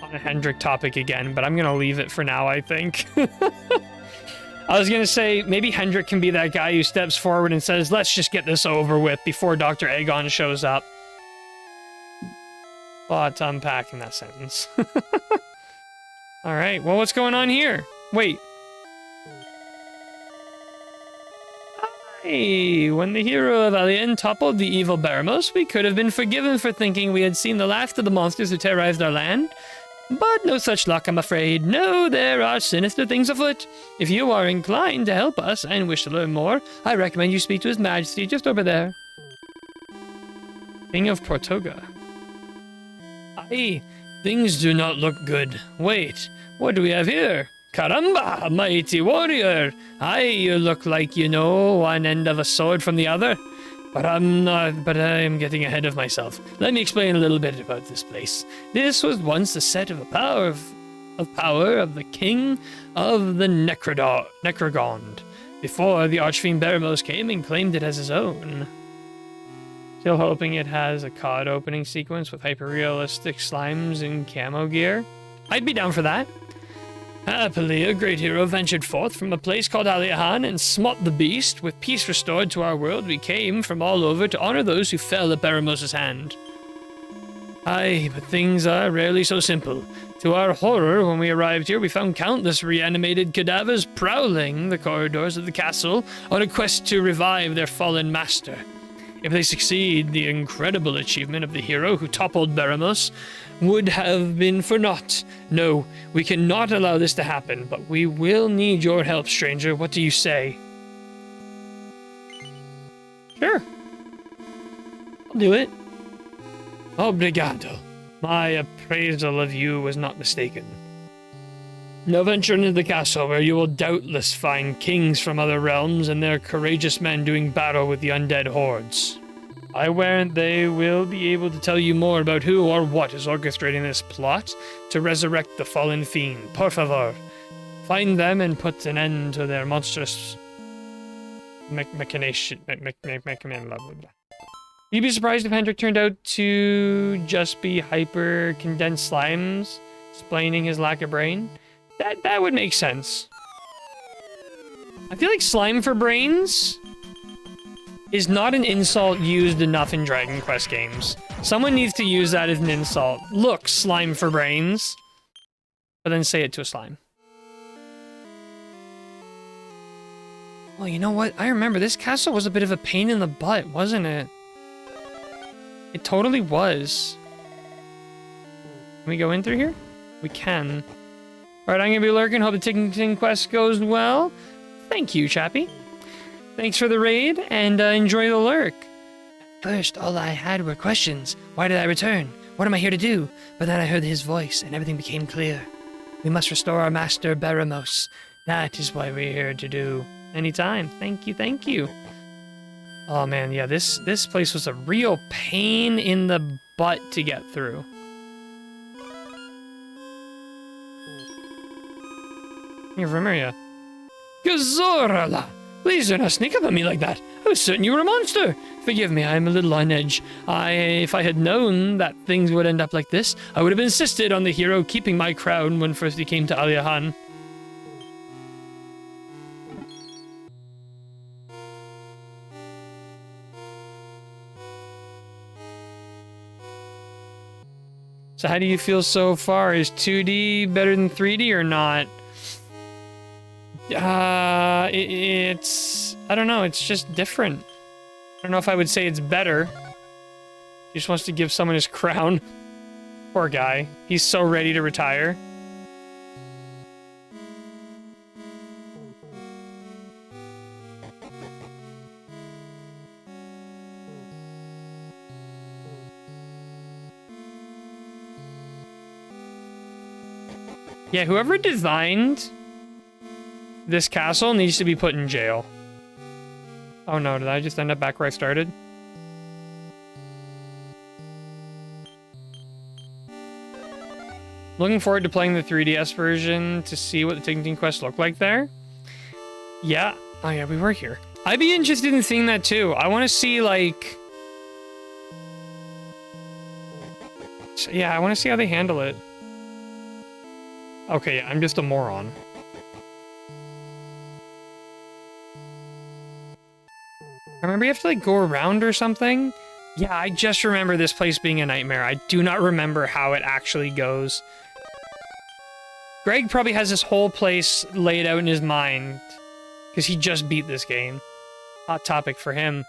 on a Hendrik topic again, but I'm gonna leave it for now, I think. I was gonna say, maybe Hendrik can be that guy who steps forward and says, let's just get this over with before Dr. Agon shows up. But unpacking that sentence. Alright, well, what's going on here? Wait. Hey, when the hero of Alien toppled the evil Baramos, we could have been forgiven for thinking we had seen the last of the monsters who terrorized our land. But no such luck, I'm afraid. No, there are sinister things afoot. If you are inclined to help us and wish to learn more, I recommend you speak to His Majesty just over there. King of Portoga. Aye, things do not look good. Wait, what do we have here? Caramba, mighty warrior! Aye, you look like you know one end of a sword from the other. But I am getting ahead of myself. Let me explain a little bit about this place. This was once the seat of power of the king of the Necrogond, before the Archfiend Baramos came and claimed it as his own. Still hoping it has a COD opening sequence with hyper-realistic slimes and camo gear. I'd be down for that. Happily, a great hero ventured forth from a place called Aliahan and smote the beast. With peace restored to our world, we came from all over to honor those who fell at Baramos' hand. Aye, but things are rarely so simple. To our horror, when we arrived here, we found countless reanimated cadavers prowling the corridors of the castle on a quest to revive their fallen master. If they succeed, the incredible achievement of the hero who toppled Baramos would have been for naught. No, we cannot allow this to happen, but we will need your help, stranger. What do you say? Sure. I'll do it. Obrigado. My appraisal of you was not mistaken. Now venture into the castle, where you will doubtless find kings from other realms and their courageous men doing battle with the undead hordes. I warrant they will be able to tell you more about who or what is orchestrating this plot to resurrect the fallen fiend. Por favor, find them and put an end to their monstrous machination. You'd be surprised if Hendrik turned out to just be hyper-condensed slimes, explaining his lack of brain. That would make sense. I feel like slime for brains is not an insult used enough in Dragon Quest games. Someone needs to use that as an insult. Look, slime for brains. But then say it to a slime. Well, you know what? I remember this castle was a bit of a pain in the butt, wasn't it? It totally was. Can we go in through here? We can. Alright, I'm gonna be lurking. Hope the ticking quest goes well. Thank you, Chappie. Thanks for the raid, and enjoy the lurk. First, all I had were questions. Why did I return? What am I here to do? But then I heard his voice, and everything became clear. We must restore our master Beramos. That is why we're here to do. Anytime. Thank you, thank you. Oh man, yeah, this place was a real pain in the butt to get through. Here, Vermeria. Gazorala! Please do not sneak up on me like that. I was certain you were a monster. Forgive me, I am a little on edge. If I had known that things would end up like this, I would have insisted on the hero keeping my crown when first he came to Aliahan. So how do you feel so far? Is 2D better than 3D or not? It's... I don't know, it's just different. I don't know if I would say it's better. He just wants to give someone his crown. Poor guy. He's so ready to retire. Yeah, whoever designed this castle needs to be put in jail. Oh no, did I just end up back where I started? Looking forward to playing the 3DS version to see what the Ticking Quest looked like there. Yeah. Oh yeah, we were here. I'd be interested in seeing that too. I want to see like... Yeah, I want to see how they handle it. Okay, yeah, I'm just a moron. I remember you have to, like, go around or something? Yeah, I just remember this place being a nightmare. I do not remember how it actually goes. Greg probably has this whole place laid out in his mind, because he just beat this game. Hot topic for him.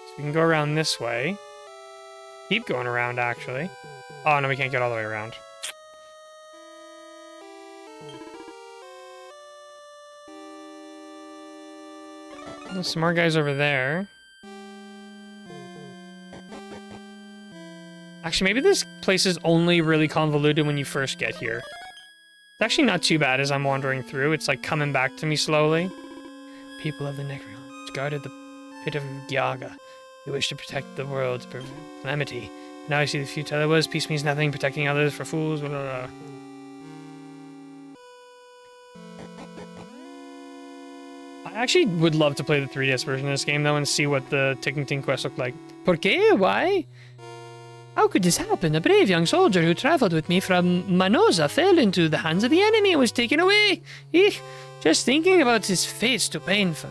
So we can go around this way. Keep going around, actually. Oh, no, we can't get all the way around. There's some more guys over there. Actually, maybe this place is only really convoluted when you first get here. It's actually not too bad as I'm wandering through. It's like coming back to me slowly. People of the Necrons guarded the pit of Gyaga. They wish to protect the world to prevent calamity. Now I see the futile was. Peace means nothing. Protecting others for fools. Blah, blah, blah. I actually would love to play the 3DS version of this game, though, and see what the Ticking Quest looked like. ¿Por qué? Why? How could this happen? A brave young soldier who traveled with me from Manosa fell into the hands of the enemy and was taken away. Eek, just thinking about his fate's too painful.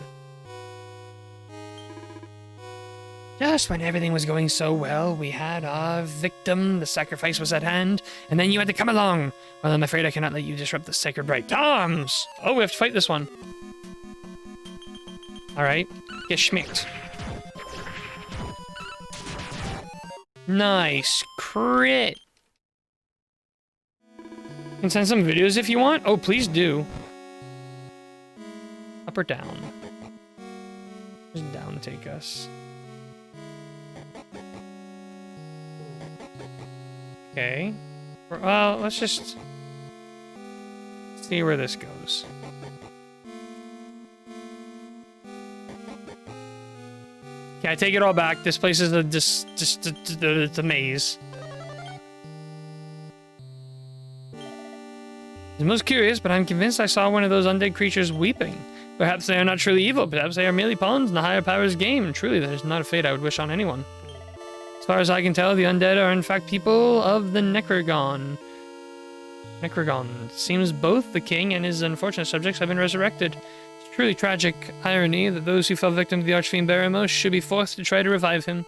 Just when everything was going so well, we had our victim, the sacrifice was at hand, and then you had to come along. Well, I'm afraid I cannot let you disrupt the sacred rite. Arms! Oh, we have to fight this one. Alright, get schmicked. Nice. Crit. You can send some videos if you want. Oh, please do. Up or down? Just down take us. Okay. Well, let's just see where this goes. Okay, I take it all back. This place is it's a maze. I'm most curious, but I'm convinced I saw one of those undead creatures weeping. Perhaps they are not truly evil. Perhaps they are merely pawns in the higher powers' game. Truly, that is not a fate I would wish on anyone. As far as I can tell, the undead are in fact people of the Necrogon. Necrogon. Seems both the king and his unfortunate subjects have been resurrected. Truly tragic irony that those who fell victim to the Archfiend Beramos should be forced to try to revive him.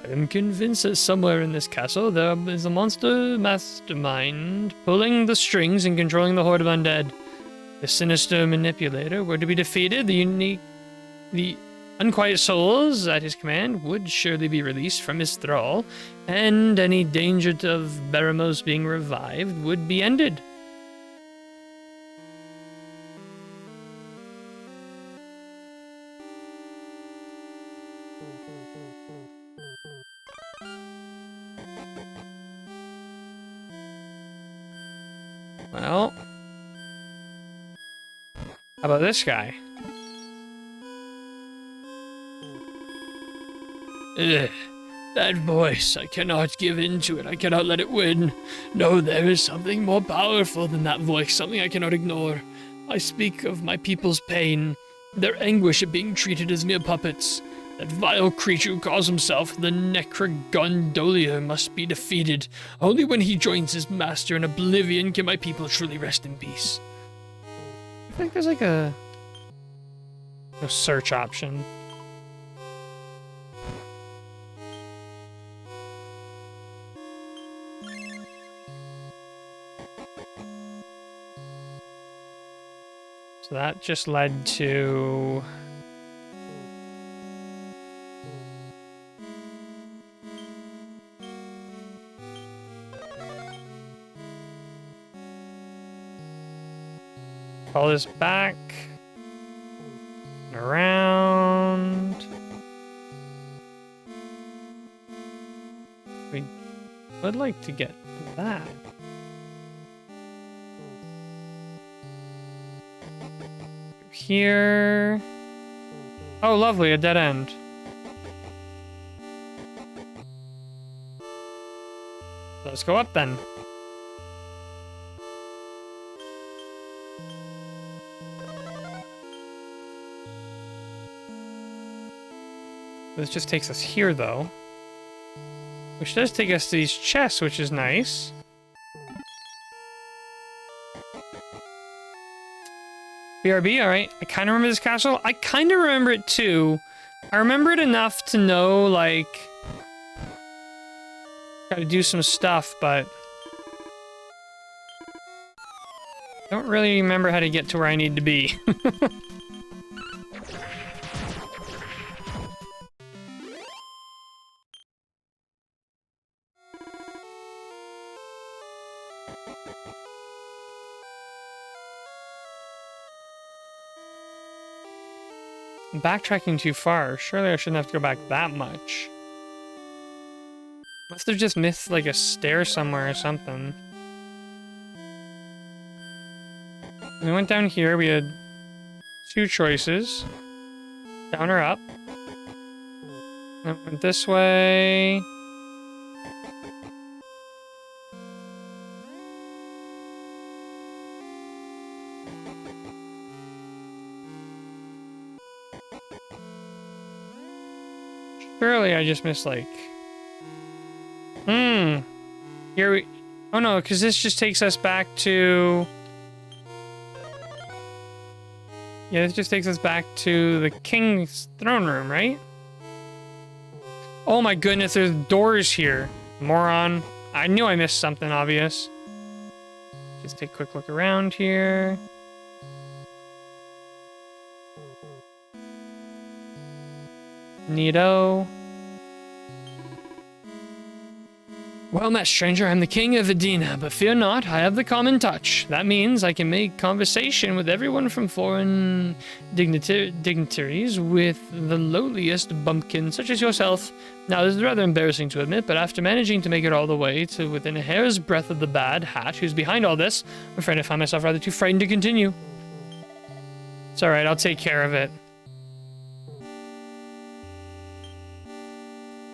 I am convinced that somewhere in this castle there is a monster mastermind pulling the strings and controlling the horde of undead. The sinister manipulator were to be defeated, the Unquiet souls at his command would surely be released from his thrall, and any danger of Beramos being revived would be ended. Well, how about this guy? Ugh, that voice, I cannot give in to it. I cannot let it win. No, there is something more powerful than that voice, something I cannot ignore. I speak of my people's pain, their anguish at being treated as mere puppets. That vile creature who calls himself the Necrogondolier must be defeated. Only when he joins his master in oblivion can my people truly rest in peace. I think there's like a search option. So that just led to... Call this back. Around. We would like to get that. Here. Oh, lovely, a dead end. Let's go up then. This just takes us here, though. Which does take us to these chests, which is nice. BRB, alright. I kind of remember this castle. I kind of remember it, too. I remember it enough to know, like... Gotta do some stuff, but... I don't really remember how to get to where I need to be. I'm backtracking too far. Surely I shouldn't have to go back that much. Must have just missed like a stair somewhere or something. We went down here, we had two choices. Down or up. And went this way. Surely I just missed like... Here we... Oh no, because this just takes us back to... Yeah, this just takes us back to the king's throne room, right? Oh my goodness, there's doors here. Moron. I knew I missed something obvious. Just take a quick look around here. Neato. Well met, stranger. I'm the king of Edina, but fear not, I have the common touch. That means I can make conversation with everyone from foreign dignitaries with the lowliest bumpkin, such as yourself. Now, this is rather embarrassing to admit, but after managing to make it all the way to within a hair's breadth of the bad hat who's behind all this, I'm afraid I find myself rather too frightened to continue. It's alright, I'll take care of it.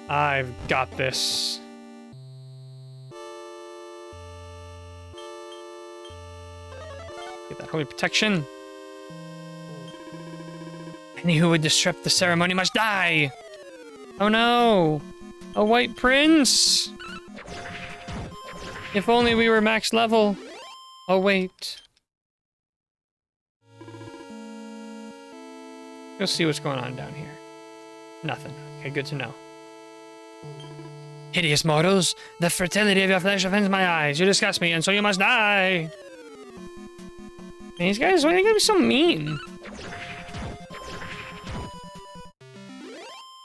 I've got this. Get that holy protection. Any who would disrupt the ceremony must die. Oh no! A white prince! If only we were max level. Oh wait. Go see what's going on down here. Nothing. Okay, good to know. Hideous mortals, the fertility of your flesh offends my eyes. You disgust me, and so you must die. These guys, why are they gonna be so mean?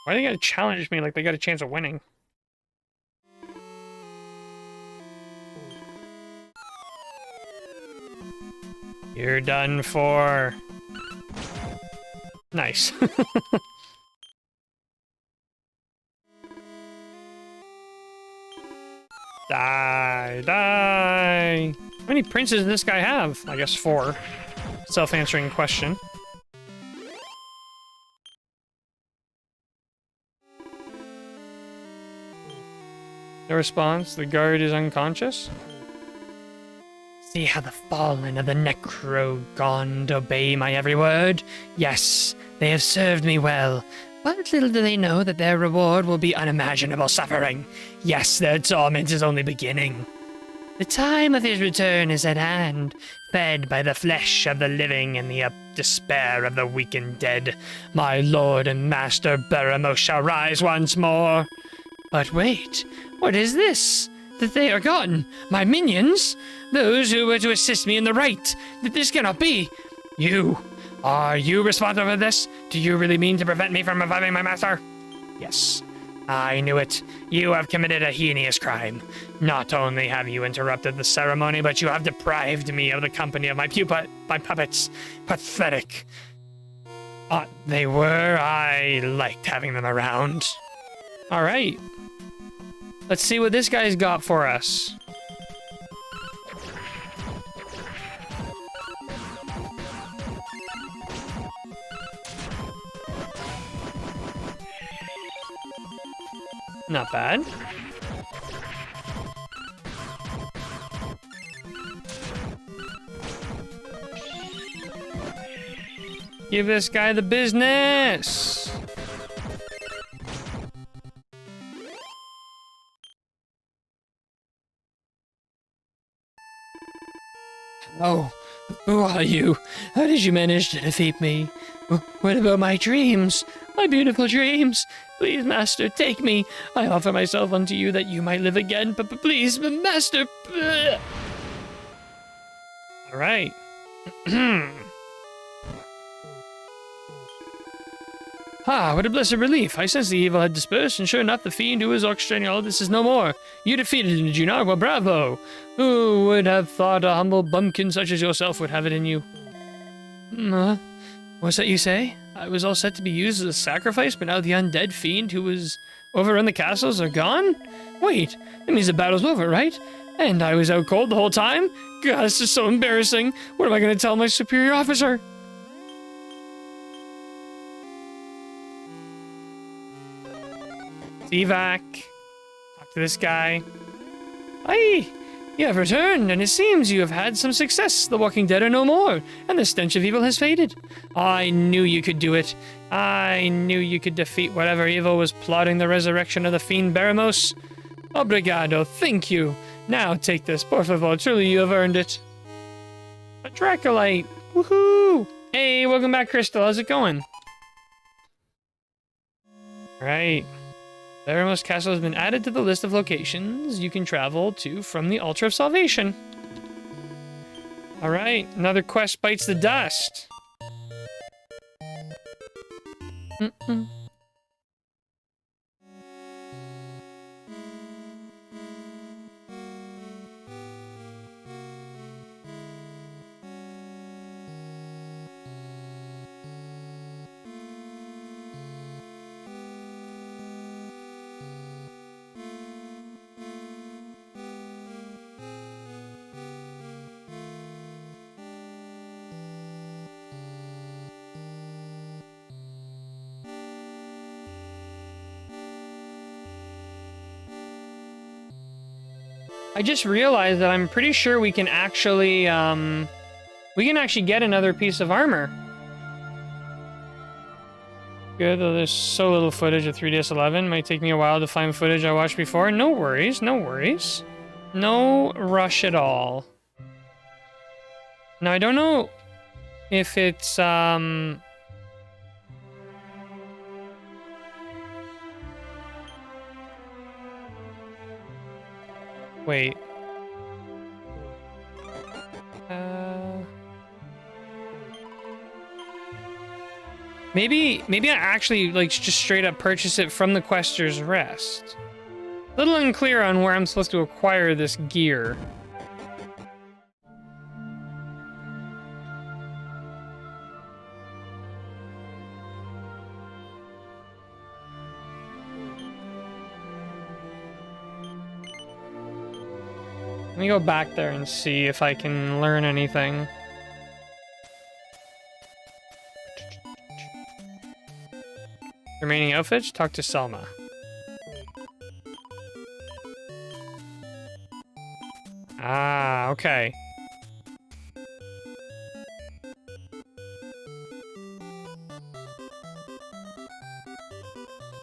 Why do they gotta challenge me like they got a chance of winning? You're done for. Nice. Die, die. How many princes does this guy have? I guess 4. Self-answering question. No response. The guard is unconscious. See how the fallen of the Necrogond obey my every word? Yes, they have served me well. But little do they know that their reward will be unimaginable suffering. Yes, their torment is only beginning. The time of his return is at hand, fed by the flesh of the living and the despair of the weak and dead. My lord and master Beramos shall rise once more. But wait, what is this? That they are gone, my minions? Those who were to assist me in the right. That this cannot be. You. Are you responsible for this? Do you really mean to prevent me from reviving my master? Yes. I knew it. You have committed a heinous crime. Not only have you interrupted the ceremony, but you have deprived me of the company of my puppets. Pathetic. They were. I liked having them around. All right. Let's see what this guy's got for us. Not bad. Give this guy the business. Oh, who are you? How did you manage to defeat me? What about my dreams? My beautiful dreams? Please, master, take me. I offer myself unto you that you might live again. But please, master. All right. What a blessed relief. I sense the evil had dispersed, and sure enough, the fiend who was orchestrating all of this is no more. You defeated him, did you not? Well, bravo. Who would have thought a humble bumpkin such as yourself would have it in you? What's that you say? I was all set to be used as a sacrifice, but now the undead fiend who was overrun the castles are gone? Wait, that means the battle's over, right? And I was out cold the whole time? God, this is so embarrassing. What am I going to tell my superior officer? Evac. Talk to this guy. Aye, you have returned, and it seems you have had some success. The Walking Dead are no more, and the stench of evil has faded. I knew you could do it. I knew you could defeat whatever evil was plotting the resurrection of the fiend Beramos. Obrigado, thank you. Now take this, por favor. Truly, you have earned it. A Dracolite. Woohoo! Hey, welcome back, Crystal. How's it going? Right. Beramos Castle has been added to the list of locations you can travel to from the Altar of Salvation. Alright, another quest bites the dust. I just realized that I'm pretty sure we can actually get another piece of armor. Good, though there's so little footage of 3DS11. Might take me a while to find footage I watched before. No worries, no worries. No rush at all. Now, I don't know if it's, wait. Maybe I actually like just straight up purchase it from the Quester's Rest. A little unclear on where I'm supposed to acquire this gear. Let me go back there and see if I can learn anything. Remaining outfits? Talk to Selma. Ah, okay.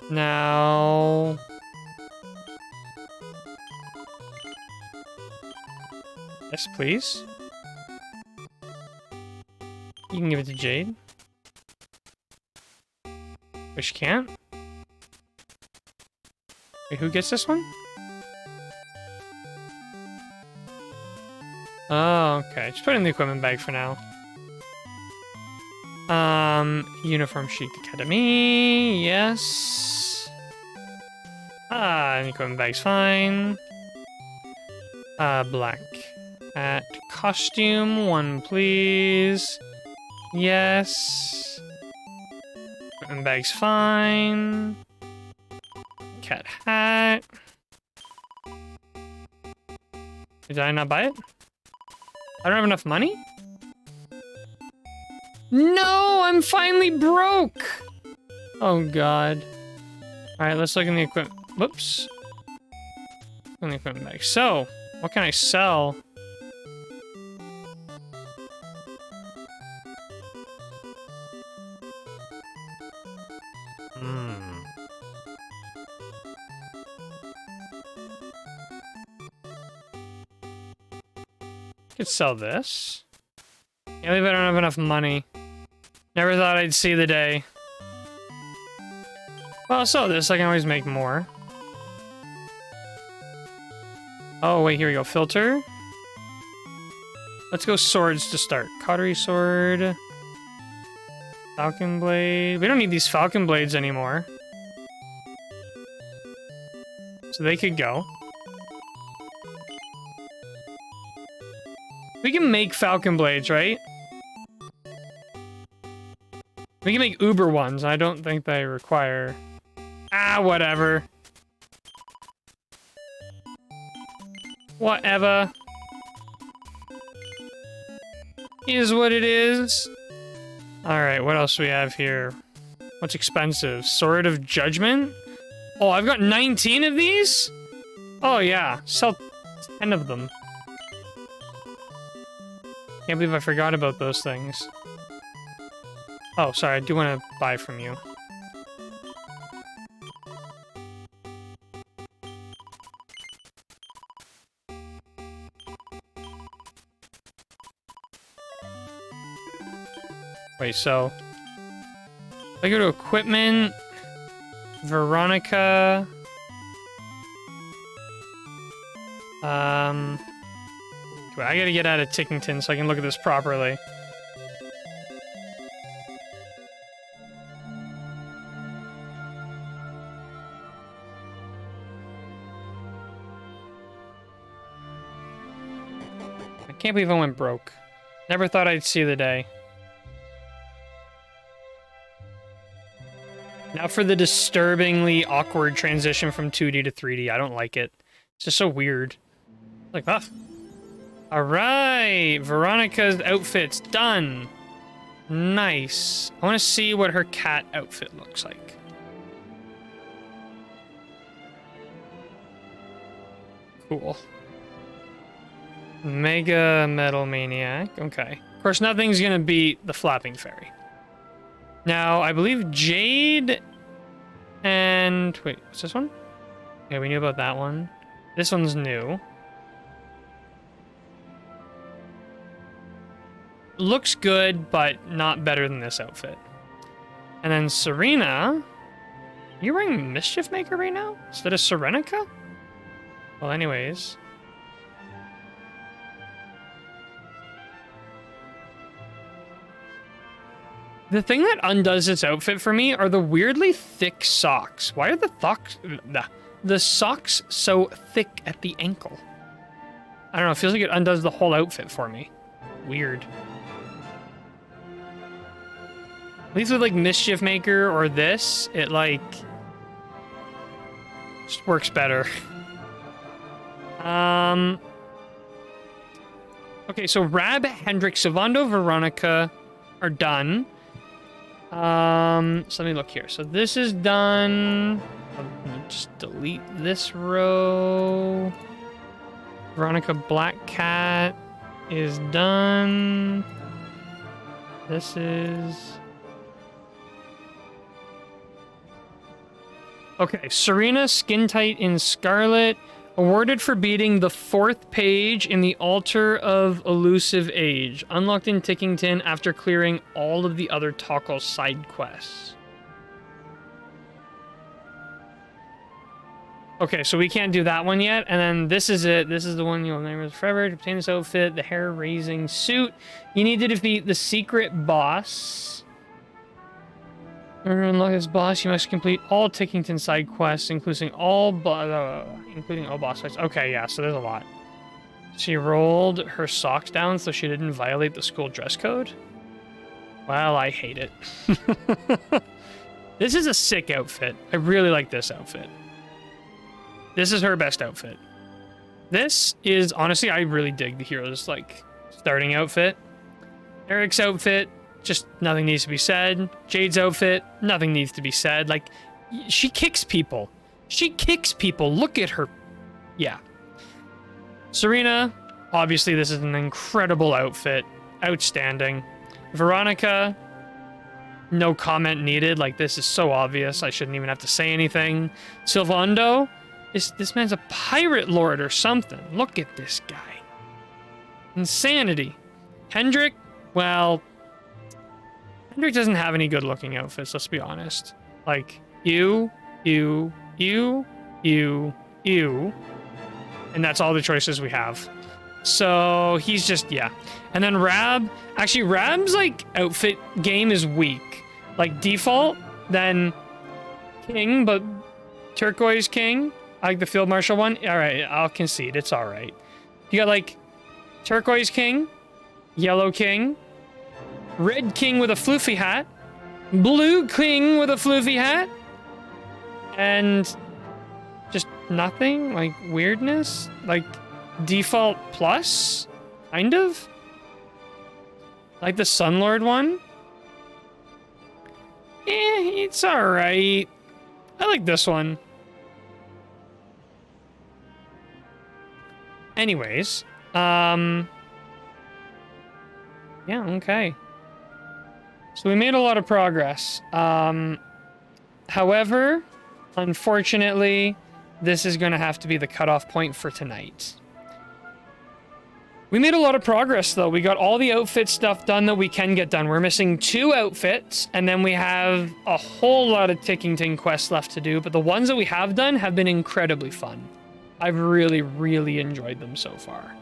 Now... Yes, please. You can give it to Jade. But she can't? Wait, who gets this one? Oh, okay. Just put it in the equipment bag for now. Uniform Chic Academy. Yes. Equipment bag's fine. Black. At costume, one please. Yes. Equipment bag's fine. Cat hat. Did I not buy it? I don't have enough money? No, I'm finally broke! Oh god. Alright, let's look in the equipment. Whoops. In the equipment bag. So, what can I sell? Could sell this. Can't believe I don't have enough money. Never thought I'd see the day. Well, I'll sell this. I can always make more. Oh, wait, here we go. Filter. Let's go swords to start. Cautery sword. Falcon blade. We don't need these falcon blades anymore. So they could go. We can make falcon blades, right? We can make uber ones. I don't think they require... Ah, whatever. Whatever. Is what it is. Alright, what else do we have here? What's expensive? Sword of Judgment? Oh, I've got 19 of these? Oh, yeah. Sell 10 of them. Can't believe I forgot about those things. Oh, sorry, I do want to buy from you. Wait, so... if I go to equipment... Veronica... I gotta get out of Tickington so I can look at this properly. I can't believe I went broke. Never thought I'd see the day. Now for the disturbingly awkward transition from 2D to 3D. I don't like it. It's just so weird. Like, ah. Alright, Veronica's outfit's done. Nice. I want to see what her cat outfit looks like. Cool. Mega Metal Maniac. Okay. Of course, nothing's gonna beat the Flapping Fairy. Now, I believe Jade and... wait, what's this one? Okay, we knew about that one. This one's new. Looks good, but not better than this outfit. And then Serena... are you wearing Mischief Maker right now? Is that a Serenica? Well, anyways... The thing that undoes this outfit for me are the weirdly thick socks. Why are the socks so thick at the ankle? I don't know, it feels like it undoes the whole outfit for me. Weird. At least with like Mischief Maker or this, it like just works better. Okay, so Rab, Hendrik, Savando, Veronica are done. So let me look here. So this is done. Let me just delete this row. Veronica Black Cat is done. This is... Okay, Serena Skin Tight in Scarlet, awarded for beating the 4th page in the Altar of Elusive Age, unlocked in Tickington after clearing all of the other Toggle side quests. Okay, so we can't do that one yet, and then this is it. This is the one you'll remember forever. To obtain this outfit, the hair-raising suit. You need to defeat the secret boss. To unlock this boss, you must complete all Tickington side quests, including all boss fights. Okay, yeah, so there's a lot. She rolled her socks down so she didn't violate the school dress code. Well, I hate it. This is a sick outfit. I really like this outfit. This is her best outfit. This is, honestly, I really dig the hero's, like, starting outfit. Eric's outfit, just nothing needs to be said. Jade's outfit, nothing needs to be said. Like, she kicks people. She kicks people. Look at her. Yeah. Serena, obviously this is an incredible outfit. Outstanding. Veronica, no comment needed. Like, this is so obvious. I shouldn't even have to say anything. Sylvando, this man's a pirate lord or something. Look at this guy. Insanity. Hendrik, well... Hendrik doesn't have any good-looking outfits, let's be honest. Like, you, and that's all the choices we have. So, he's just, yeah. And then Rab, actually, Rab's, like, outfit game is weak. Like, default, then King, but Turquoise King, I like the Field Marshal one. Alright, I'll concede, it's alright. You got, like, Turquoise King, Yellow King, Red King with a floofy hat, Blue King with a floofy hat, and just nothing, like weirdness, like default plus, kind of, like the Sunlord one. It's alright. I like this one. Anyways, yeah, okay. So we made a lot of progress. However, unfortunately, this is going to have to be the cutoff point for tonight. We made a lot of progress, though. We got all the outfit stuff done that we can get done. We're missing 2 outfits, and then we have a whole lot of Tickington quests left to do, but the ones that we have done have been incredibly fun. I've really, really enjoyed them so far.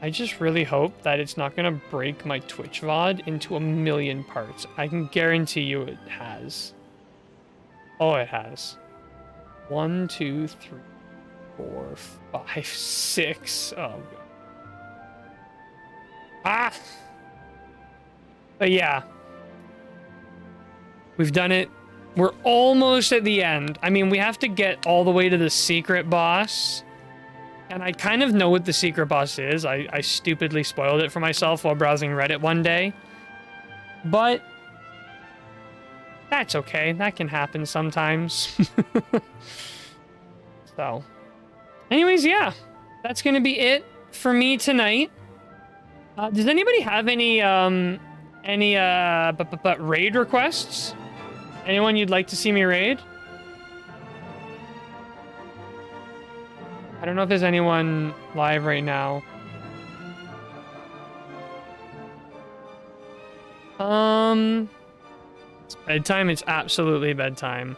I just really hope that it's not going to break my Twitch VOD into a million parts. I can guarantee you it has. Oh, it has. 1, 2, 3, 4, 5, 6. Oh, God. Ah! But yeah. We've done it. We're almost at the end. I mean, we have to get all the way to the secret boss. And I kind of know what the secret boss is. I stupidly spoiled it for myself while browsing Reddit one day. But that's okay. That can happen sometimes. So, anyways, yeah. That's going to be it for me tonight. Does anybody have any raid requests? Anyone you'd like to see me raid? I don't know if there's anyone live right now. It's bedtime. It's absolutely bedtime.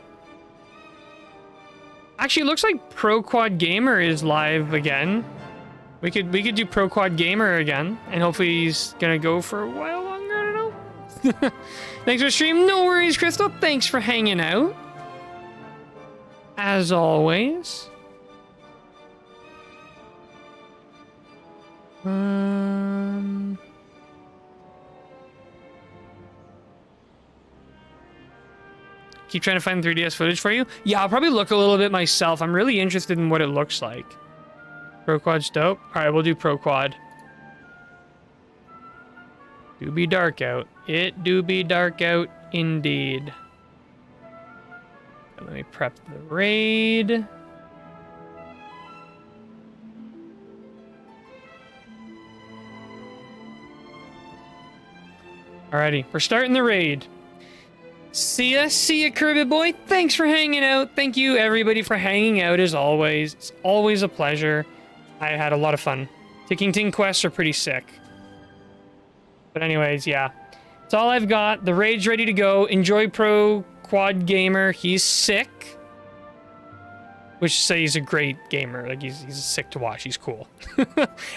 Actually, it looks like Pro Quad Gamer is live again. We could do Pro Quad Gamer again, and hopefully he's gonna go for a while longer. I don't know. Thanks for stream. No worries, Crystal. Thanks for hanging out. As always. Keep trying to find 3DS footage for you. Yeah, I'll probably look a little bit myself. I'm really interested in what it looks like. Pro Quad's dope. All right, we'll do Pro Quad. Do be dark out. It do be dark out indeed. Let me prep the raid. Alrighty, we're starting the raid. See ya, Kirby boy. Thanks for hanging out. Thank you, everybody, for hanging out as always. It's always a pleasure. I had a lot of fun. Ticking Ting quests are pretty sick. But anyways, yeah. That's all I've got. The raid's ready to go. Enjoy Pro Quad Gamer. He's sick. Which to say he's a great gamer. Like, he's sick to watch. He's cool.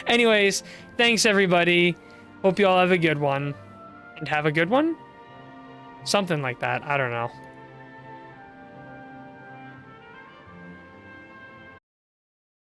Anyways, thanks, everybody. Hope you all have a good one. And have a good one? Something like that. I don't know.